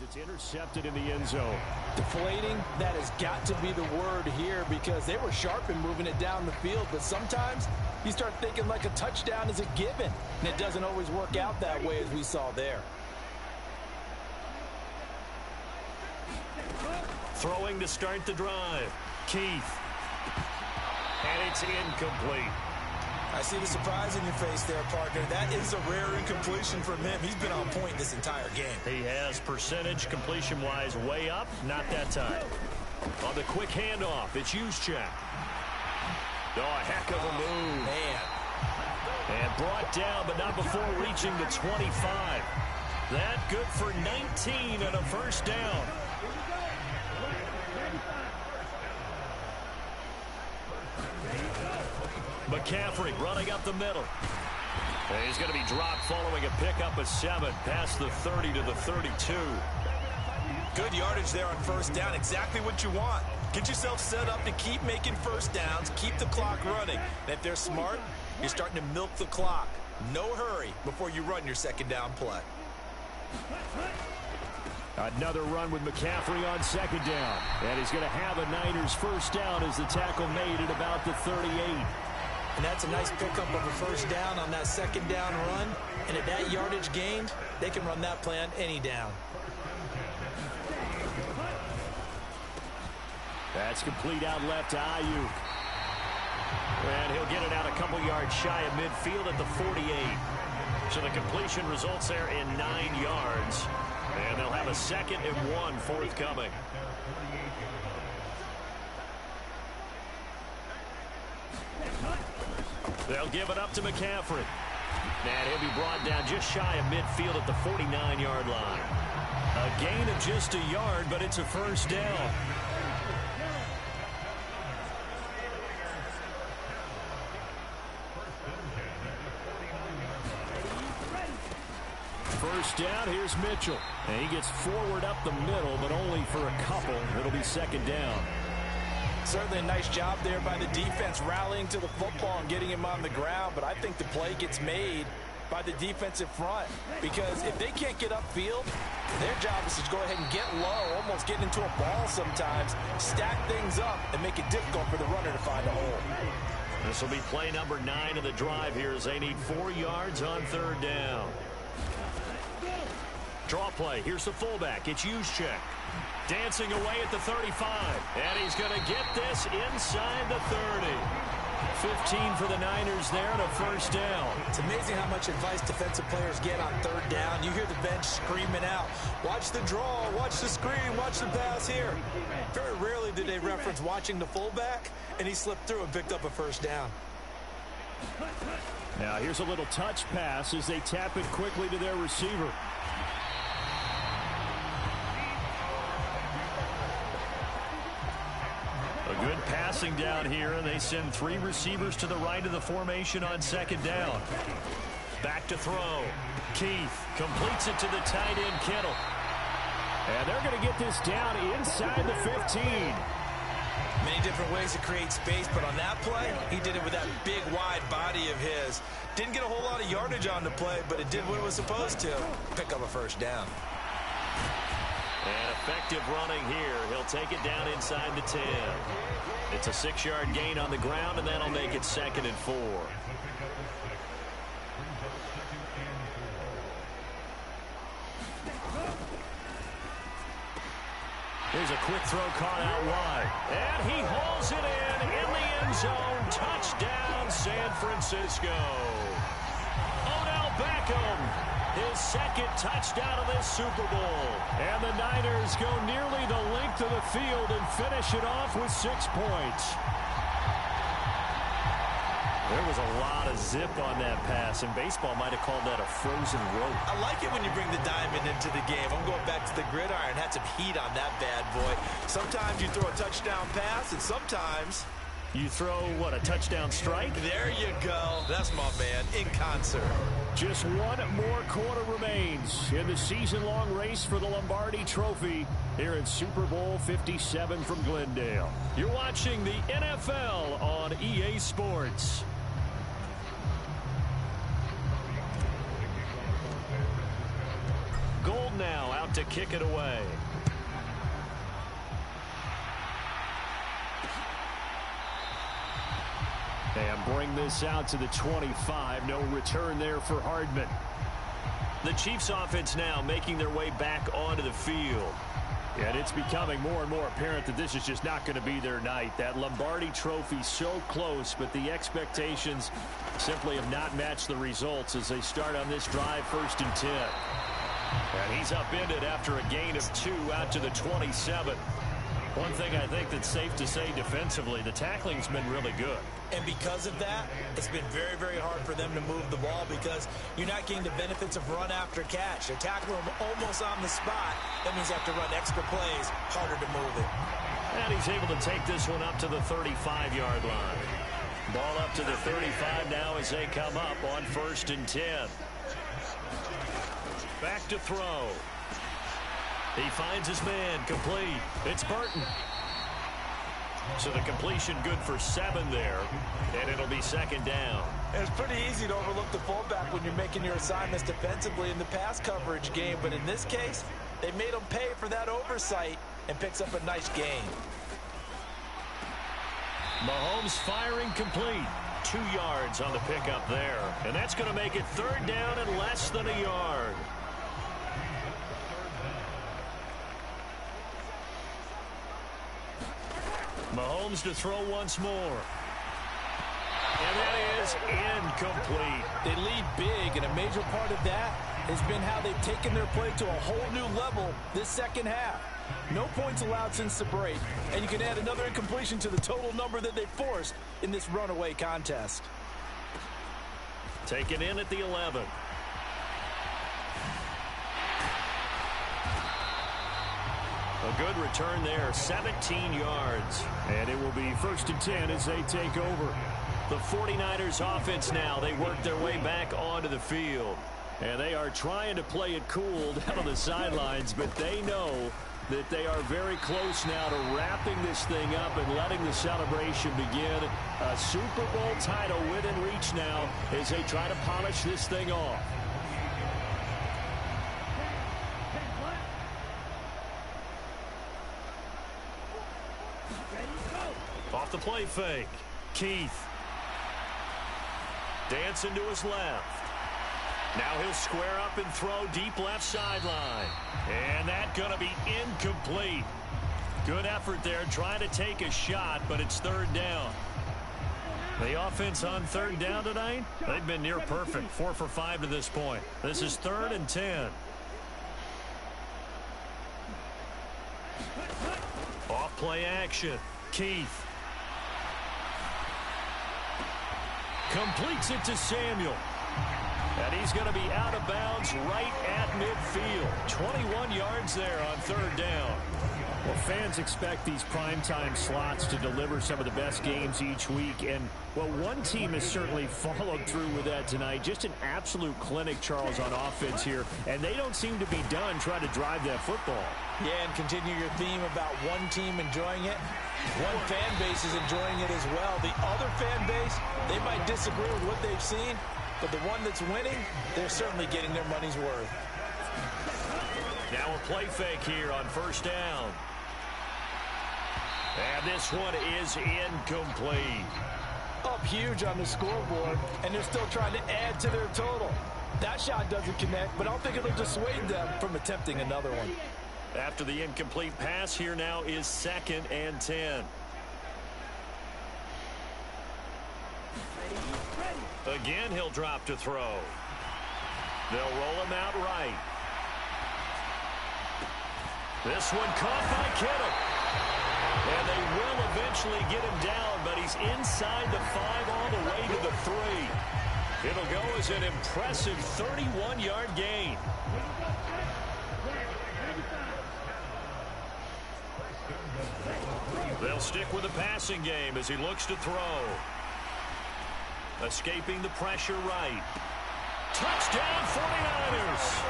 it's intercepted in the end zone. Deflating, that has got to be the word here because they were sharp in moving it down the field, but sometimes you start thinking like a touchdown is a given, and it doesn't always work out that way as we saw there. Throwing to start the drive. Keith. And it's incomplete. I see the surprise in your face there, partner. That is a rare incompletion from him. He's been on point this entire game. He has percentage completion-wise way up. Not that time. On the quick handoff, it's Juszczyk. Oh, a heck of a move. Man. And brought down, but not before reaching the 25. That good for 19 and a 1st down. McCaffrey running up the middle. And he's going to be dropped following a pickup of 7 past the 30 to the 32. Good yardage there on first down. Exactly what you want. Get yourself set up to keep making first downs, keep the clock running. And if they're smart, you're starting to milk the clock. No hurry before you run your second down play. Another run with McCaffrey on second down. And he's going to have a Niners first down as the tackle made at about the 38. And that's a nice pickup of a first down on that second down run. And at that yardage gained, they can run that play on any down. That's complete out left to Ayuk. And he'll get it out a couple yards shy of midfield at the 48. So the completion results there in 9 yards. And they'll have a 2nd and 1 forthcoming. They'll give it up to McCaffrey. And he'll be brought down just shy of midfield at the 49-yard line. A gain of just a yard, but it's a first down. First down, here's Mitchell. And he gets forward up the middle, but only for a couple. It'll be second down. Certainly a nice job there by the defense rallying to the football and getting him on the ground, but I think the play gets made by the defensive front because if they can't get upfield, their job is to go ahead and get low, almost get into a ball sometimes, stack things up, and make it difficult for the runner to find a hole. This will be play number 9 of the drive here as they need 4 yards on third down. Draw play. Here's the fullback. It's Juszczyk. Dancing away at the 35. And he's going to get this inside the 30. 15 for the Niners there and a first down. It's amazing how much advice defensive players get on third down. You hear the bench screaming out, watch the draw, watch the screen, watch the pass here. Very rarely do they reference watching the fullback, and he slipped through and picked up a first down. Now here's a little touch pass as they tap it quickly to their receiver. A good passing down here, and they send 3 receivers to the right of the formation on second down. Back to throw. Keith completes it to the tight end, Kittle. And they're going to get this down inside the 15. Many different ways to create space, but on that play, he did it with that big, wide body of his. Didn't get a whole lot of yardage on the play, but it did what it was supposed to. Pick up a first down. And effective running here. He'll take it down inside the 10. It's a 6-yard gain on the ground, and that'll make it 2nd and 4. Here's a quick throw caught out wide. And he hauls it in the end zone. Touchdown, San Francisco. Odell Beckham. His 2nd touchdown of this Super Bowl. And the Niners go nearly the length of the field and finish it off with 6 points. There was a lot of zip on that pass, and baseball might have called that a frozen rope. I like it when you bring the diamond into the game. I'm going back to the gridiron. Had some heat on that bad boy. Sometimes you throw a touchdown pass, and sometimes you throw, what, a touchdown strike? There you go. That's my man, in concert. Just 1 more quarter remains in the season-long race for the Lombardi Trophy here in Super Bowl 57 from Glendale. You're watching the NFL on EA Sports. Gold now out to kick it away. And bring this out to the 25. No return there for Hardman. The Chiefs offense now making their way back onto the field. And it's becoming more and more apparent that this is just not going to be their night. That Lombardi Trophy so close, but the expectations simply have not matched the results as they start on this drive 1st and 10. And he's upended after a gain of 2 out to the 27. One thing I think that's safe to say defensively, the tackling's been really good. And because of that, it's been very, very hard for them to move the ball because you're not getting the benefits of run after catch. They're tackling them almost on the spot. That means they have to run extra plays, harder to move it. And he's able to take this one up to the 35-yard line. Ball up to the 35 now as they come up on 1st and 10. Back to throw. He finds his man, complete. It's Burton. So the completion good for 7 there, and it'll be 2nd down. It's pretty easy to overlook the fullback when you're making your assignments defensively in the pass coverage game, but in this case, they made him pay for that oversight and picks up a nice gain. Mahomes firing complete. 2 yards on the pickup there, and that's going to make it 3rd down and less than a yard. Mahomes to throw once more. And that is incomplete. They lead big, and a major part of that has been how they've taken their play to a whole new level this second half. No points allowed since the break, and you can add another incompletion to the total number that they forced in this runaway contest. Taken in at the 11. A good return there, 17 yards. And it will be 1st and 10 as they take over. The 49ers offense now, they work their way back onto the field. And they are trying to play it cool down on the sidelines, but they know that they are very close now to wrapping this thing up and letting the celebration begin. A Super Bowl title within reach now as they try to polish this thing off. Off the play fake. Keith. Dancing to his left. Now he'll square up and throw deep left sideline. And that's going to be incomplete. Good effort there trying to take a shot, but it's 3rd down. The offense on 3rd down tonight, they've been near perfect. 4 for 5 to this point. This is 3rd and 10. Off play action. Keith. Completes it to Samuel. And he's going to be out of bounds right at midfield. 21 yards there on 3rd down. Well, fans expect these primetime slots to deliver some of the best games each week. And, well, one team has certainly followed through with that tonight. Just an absolute clinic, Charles, on offense here. And they don't seem to be done trying to drive that football. Yeah, and continue your theme about one team enjoying it. One fan base is enjoying it as well. The other fan base, they might disagree with what they've seen, but the one that's winning, they're certainly getting their money's worth. Now a play fake here on 1st down. And this one is incomplete. Up huge on the scoreboard, and they're still trying to add to their total. That shot doesn't connect, but I don't think it'll dissuade them from attempting another one. After the incomplete pass, here now is 2nd and 10. Again, he'll drop to throw. They'll roll him out right. This one caught by Kittle. And they will eventually get him down, but he's inside the 5 all the way to the 3. It'll go as an impressive 31-yard gain. They'll stick with the passing game as he looks to throw. Escaping the pressure right. Touchdown 49ers.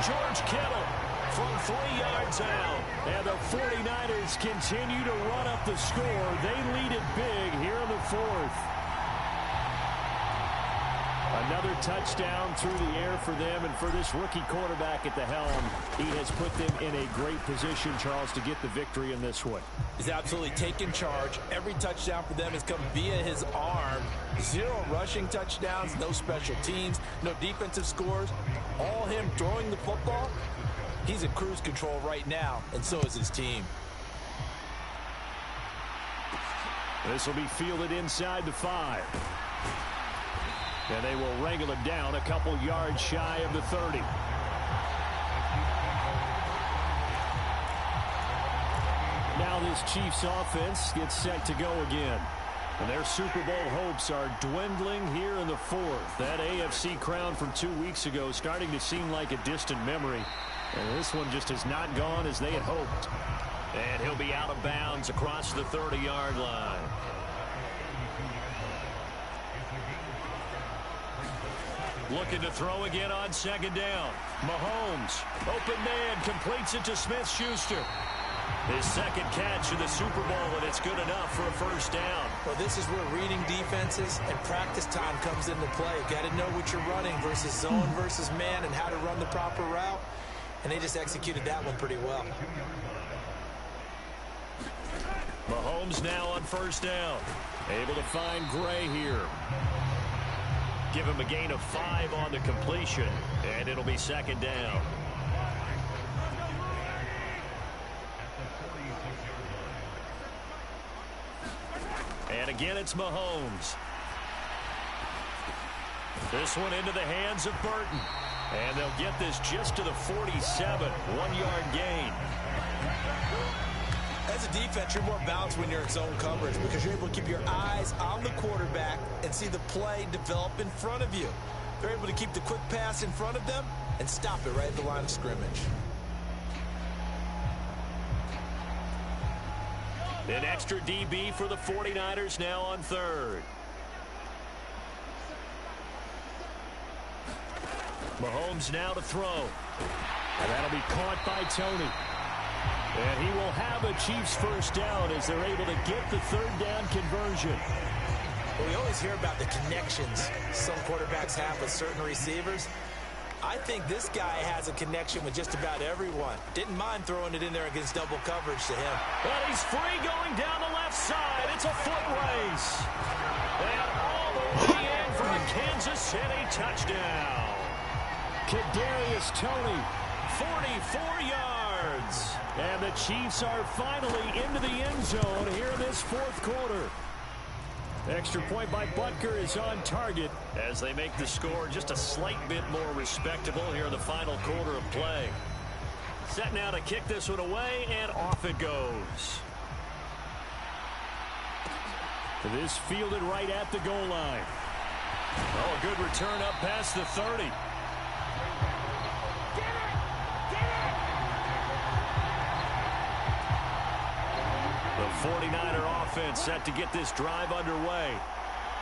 George Kittle from 3 yards out. And the 49ers continue to run up the score. They lead it big here in the 4th. Another touchdown through the air for them, and for this rookie quarterback at the helm, he has put them in a great position, Charles, to get the victory in this one. He's absolutely taken charge. Every touchdown for them has come via his arm. 0 rushing touchdowns, no special teams, no defensive scores. All him throwing the football. He's in cruise control right now, and so is his team. This will be fielded inside the 5. And they will wrangle him down a couple yards shy of the 30. Now this Chiefs offense gets set to go again. And their Super Bowl hopes are dwindling here in the 4th. That AFC crown from 2 weeks ago starting to seem like a distant memory. And this one just has not gone as they had hoped. And he'll be out of bounds across the 30-yard line. looking to throw again on second down. Mahomes, open man, completes it to Smith-Schuster. His second catch of the Super Bowl, and it's good enough for a first down. Well, this is where reading defenses and practice time comes into play. Got to know what you're running versus zone versus man and how to run the proper route. And they just executed that one pretty well. Mahomes now on first down. Able to find Gray here. Give him a gain of 5 on the completion, and it'll be second down. And again, it's Mahomes. This one into the hands of Burton. And they'll get this just to the 47, 1-yard gain. As a defense, you're more balanced when you're in zone coverage because you're able to keep your eyes on the quarterback and see the play develop in front of you. They're able to keep the quick pass in front of them and stop it right at the line of scrimmage. An extra DB for the 49ers now on third. Mahomes now to throw. And that'll be caught by Tony. And he will have a Chiefs first down as they're able to get the third down conversion. Well, we always hear about the connections some quarterbacks have with certain receivers. I think this guy has a connection with just about everyone. Didn't mind throwing it in there against double coverage to him. But he's free going down the left side. It's a foot race. And all the way in for the Kansas City touchdown. Kadarius Toney, 44 yards. And the Chiefs are finally into the end zone here in this fourth quarter. Extra point by Butker is on target as they make the score just a slight bit more respectable here in the final quarter of play. Set now to kick this one away, and off it goes. This fielded right at the goal line. Oh, a good return up past the 30. The 49er offense set to get this drive underway.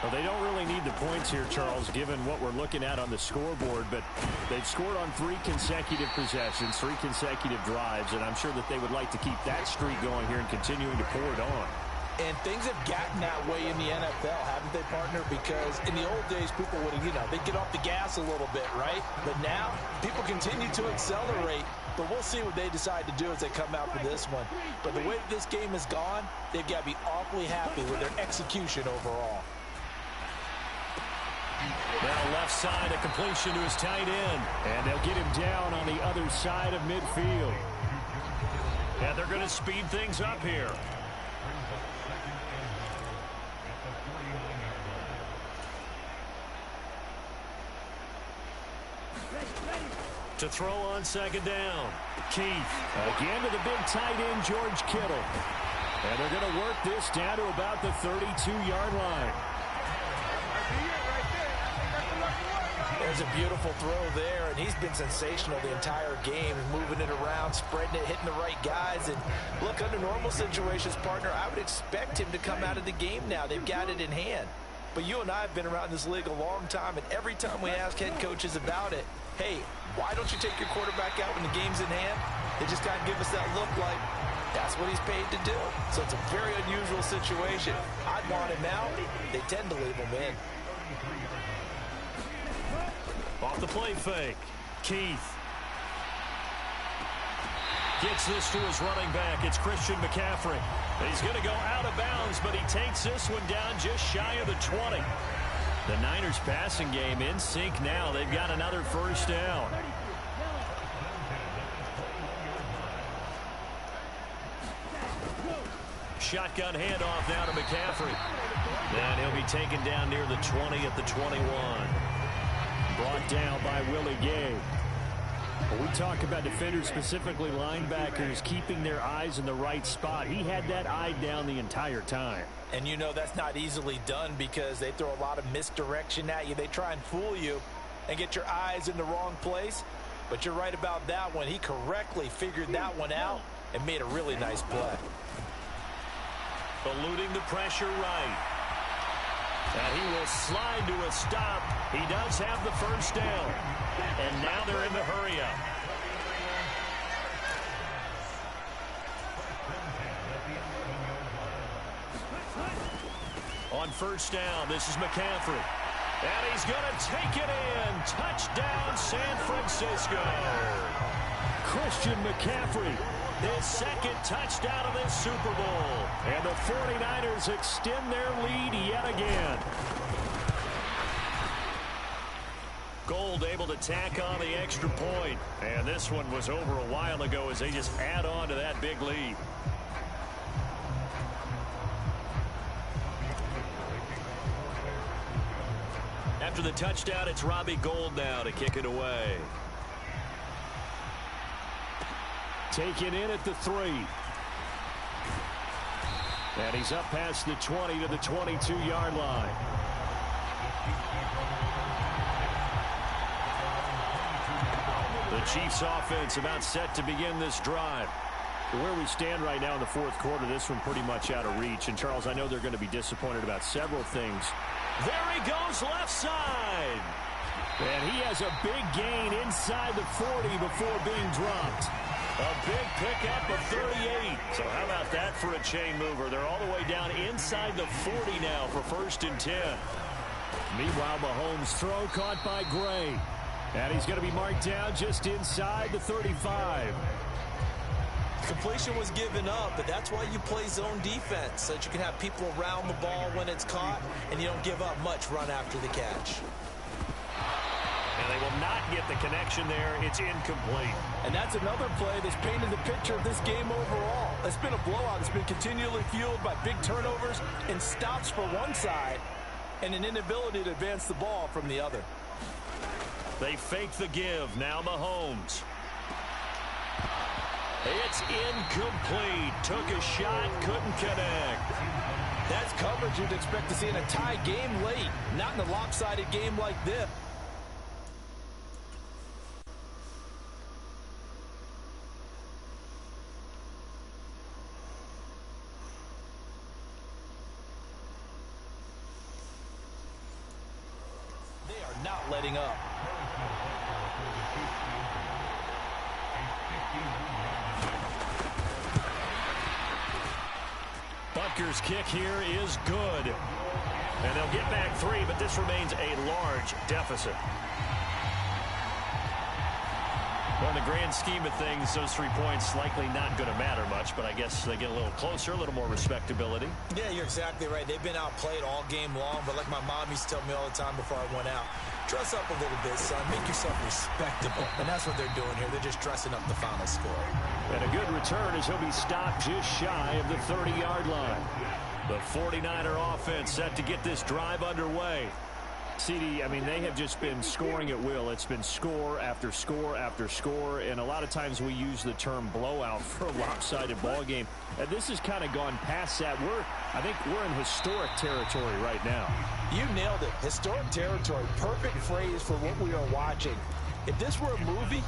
Well, they don't really need the points here, Charles, given what we're looking at on the scoreboard, but they've scored on 3 consecutive possessions, 3 consecutive drives, and I'm sure that they would like to keep that streak going here and continuing to pour it on. And things have gotten that way in the NFL, haven't they, partner? Because in the old days, people would, they'd get off the gas a little bit, right? But now, people continue to accelerate. But we'll see what they decide to do as they come out for this one. But the way that this game has gone, they've got to be awfully happy with their execution overall. Now left side, a completion to his tight end. And they'll get him down on the other side of midfield. And they're going to speed things up here. To throw on second down. Keith again to the big tight end, George Kittle. And they're going to work this down to about the 32-yard line. There's a beautiful throw there, and he's been sensational the entire game, moving it around, spreading it, hitting the right guys. And look, under normal situations, partner, I would expect him to come out of the game now. They've got it in hand. But you and I have been around this league a long time, and every time we ask head coaches about it, hey, why don't you take your quarterback out when the game's in hand? They just kind of give us that look like that's what he's paid to do. So it's a very unusual situation. I'd want him out. They tend to leave him in. Off the play fake. Keith gets this to his running back. It's Christian McCaffrey. He's going to go out of bounds, but he takes this one down just shy of the 20. The Niners passing game in sync now. They've got another first down. Shotgun handoff now to McCaffrey. And he'll be taken down near the 20 at the 21. Brought down by Willie Gay. When we talk about defenders, specifically linebackers, keeping their eyes in the right spot, he had that eye down the entire time. And you know that's not easily done because they throw a lot of misdirection at you. They try and fool you and get your eyes in the wrong place. But you're right about that one. He correctly figured that one out and made a really nice play. Eluding the pressure right. And he will slide to a stop. He does have the first down. And now they're in the hurry-up. On first down, this is McCaffrey. And he's going to take it in. Touchdown, San Francisco. Christian McCaffrey. His second touchdown of this Super Bowl. And the 49ers extend their lead yet again. Gold able to tack on the extra point. And this one was over a while ago as they just add on to that big lead. After the touchdown, it's Robbie Gould now to kick it away. Taken in at the 3. And he's up past the 20 to the 22-yard line. The Chiefs offense about set to begin this drive. Where we stand right now in the fourth quarter, this one pretty much out of reach. And, Charles, I know they're going to be disappointed about several things. There he goes left side. And he has a big gain inside the 40 before being dropped. A big pickup of 38. So how about that for a chain mover? They're all the way down inside the 40 now for 1st and 10. Meanwhile, Mahomes' throw caught by Gray. And he's going to be marked down just inside the 35. Completion was given up, but that's why you play zone defense, so that you can have people around the ball when it's caught, and you don't give up much run after the catch. And they will not get the connection there. It's incomplete. And that's another play that's painted the picture of this game overall. It's been a blowout. It's been continually fueled by big turnovers and stops for one side and an inability to advance the ball from the other. They fake the give. Now Mahomes. It's incomplete. Took a shot, couldn't connect. That's coverage you'd expect to see in a tie game late, not in a lopsided game like this. They are not letting up. Butker's kick here is good. And they'll get back 3, but this remains a large deficit. Well, in the grand scheme of things, those 3 points likely not going to matter much, but I guess they get a little closer, a little more respectability. Yeah, you're exactly right. They've been outplayed all game long, but like my mom used to tell me all the time before I went out, dress up a little bit, son. Make yourself respectable. And that's what they're doing here. They're just dressing up the final score. And a good return as he'll be stopped just shy of the 30-yard line. The 49er offense set to get this drive underway. CD, I mean, they have just been scoring at will. It's been score after score after score, and a lot of times we use the term blowout for a lopsided ball game. And this has kind of gone past that. I think we're in historic territory right now. You nailed it. Historic territory. Perfect phrase for what we are watching. If this were a movie,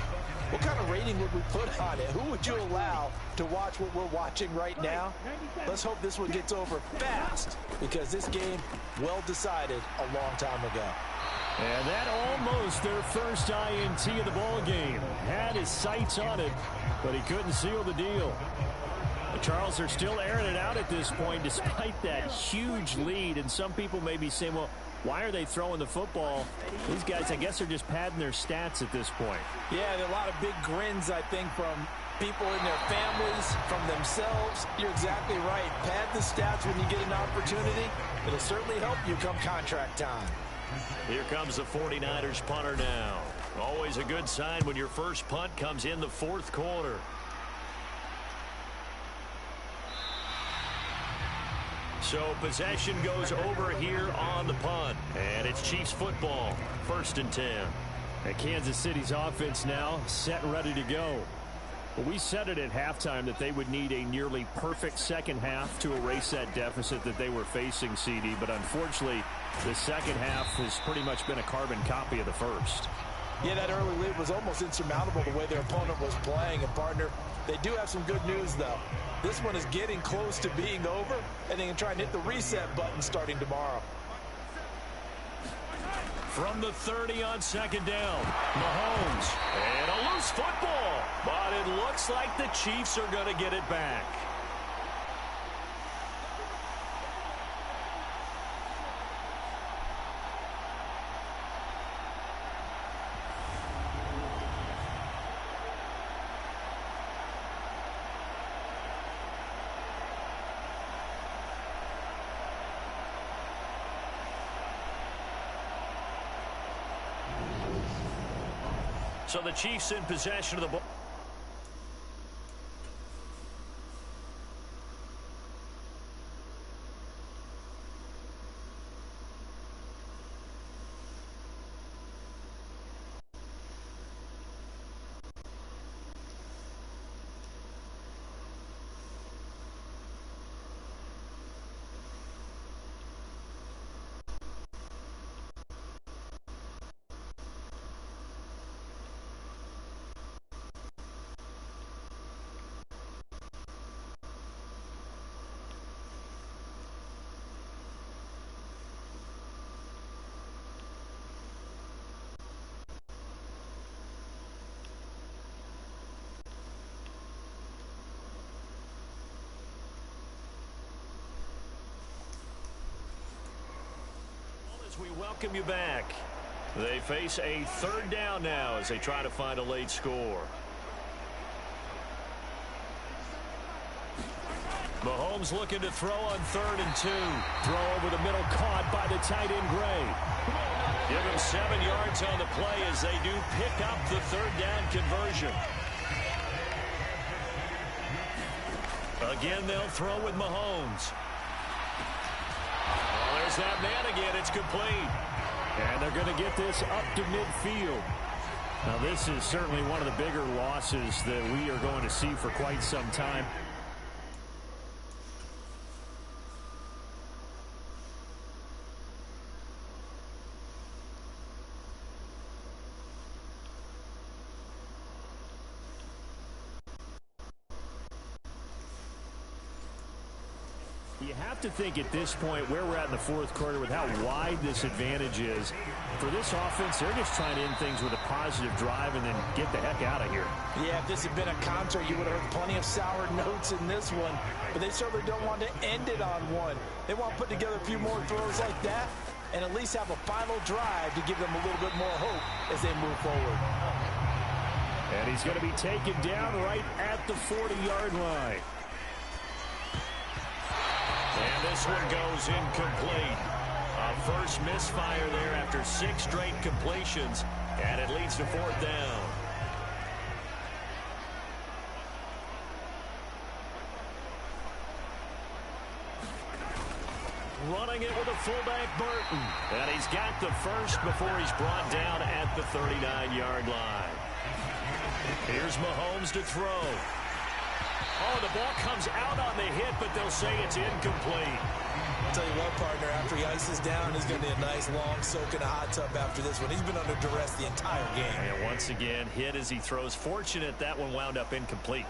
what kind of rating would we put on it? Who would you allow to watch what we're watching right now? Let's hope this one gets over fast, because this game, well decided a long time ago. And that almost their first INT of the ball game. Had his sights on it, but he couldn't seal the deal. The Charles are still airing it out at this point despite that huge lead. And some people may be saying, well, why are they throwing the football? These guys, I guess, are just padding their stats at this point. Yeah, there are a lot of big grins, I think, from people in their families, from themselves. You're exactly right. Pad the stats when you get an opportunity. It'll certainly help you come contract time. Here comes the 49ers punter now. Always a good sign when your first punt comes in the fourth quarter. So possession goes over here on the punt. And it's Chiefs football. 1st and 10. And Kansas City's offense now set and ready to go. Well, we said it at halftime that they would need a nearly perfect second half to erase that deficit that they were facing, CD. But unfortunately, the second half has pretty much been a carbon copy of the first. Yeah, that early lead was almost insurmountable the way their opponent was playing. And, partner, they do have some good news, though. This one is getting close to being over, and they can try and hit the reset button starting tomorrow. from the 30 on second down. Mahomes, and a loose football. But it looks like the Chiefs are going to get it back. So the Chiefs in possession of the ball. We welcome you back. They face a third down now as they try to find a late score. Mahomes looking to throw on 3rd and 2. Throw over the middle, caught by the tight end Gray. Give him 7 yards on the play as they do pick up the third down conversion. Again, they'll throw with Mahomes. There's that man again. It's complete. And they're going to get this up to midfield. Now, this is certainly one of the bigger losses that we are going to see for quite some time. You have to think at this point where we're at in the fourth quarter with how wide this advantage is. For this offense, they're just trying to end things with a positive drive and then get the heck out of here. Yeah, if this had been a concert, you would have heard plenty of sour notes in this one. But they certainly don't want to end it on one. They want to put together a few more throws like that and at least have a final drive to give them a little bit more hope as they move forward. And he's going to be taken down right at the 40-yard line. And this one goes incomplete. A first misfire there after 6 straight completions, and it leads to 4th down. Running it with a fullback, Burton. And he's got the first before he's brought down at the 39-yard line. Here's Mahomes to throw. Oh, the ball comes out on the hit, but they'll say it's incomplete. I'll tell you what, partner, after he ices down, he's going to be a nice long soak in a hot tub after this one. He's been under duress the entire game. And once again, hit as he throws. Fortunate that one wound up incomplete.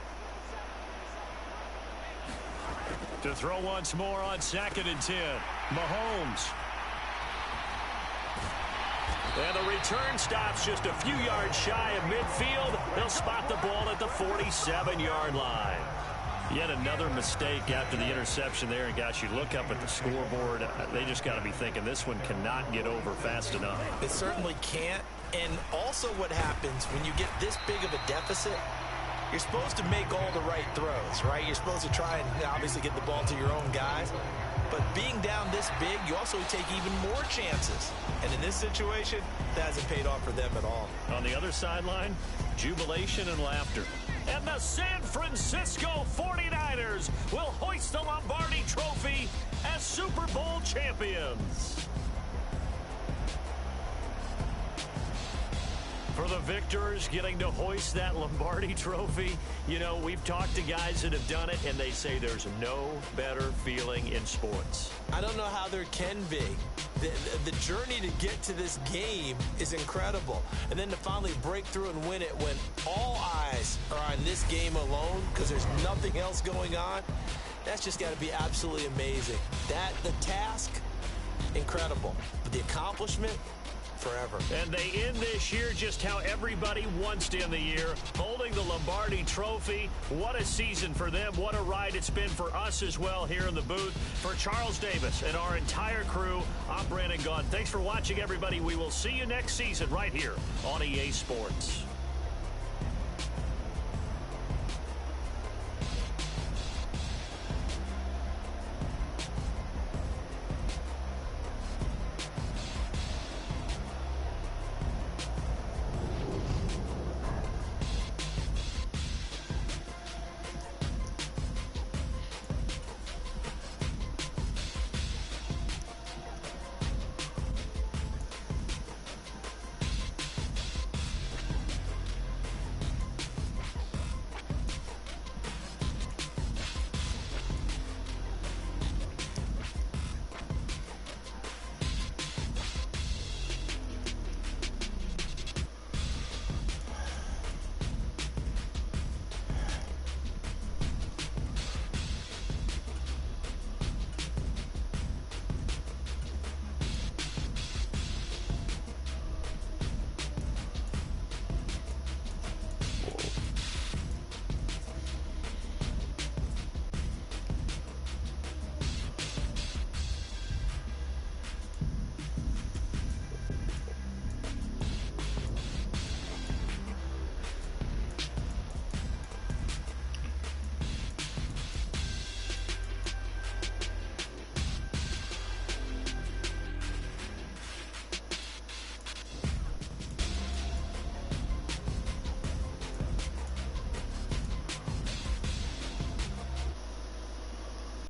To throw once more on 2nd and 10. Mahomes. And the return stops just a few yards shy of midfield. They'll spot the ball at the 47-yard line. Yet another mistake after the interception there. And, gosh, you look up at the scoreboard. They just got to be thinking this one cannot get over fast enough. It certainly can't. And also what happens when you get this big of a deficit, you're supposed to make all the right throws, right? You're supposed to try and obviously get the ball to your own guys. But being down this big, you also take even more chances. And in this situation, that hasn't paid off for them at all. On the other sideline, jubilation and laughter. And the San Francisco 49ers will hoist the Lombardi Trophy as Super Bowl champions. For the victors getting to hoist that Lombardi Trophy, you know, we've talked to guys that have done it, and they say there's no better feeling in sports. I don't know how there can be. The journey to get to this game is incredible. And then to finally break through and win it when all eyes are on this game alone because there's nothing else going on, that's just got to be absolutely amazing. The task, incredible. But the accomplishment, forever. And they end this year just how everybody wants to end the year, holding the Lombardi Trophy. What a season for them. What a ride it's been for us as well here in the booth. For Charles Davis and our entire crew, I'm Brandon Gaudin. Thanks for watching, everybody. We will see you next season right here on EA Sports.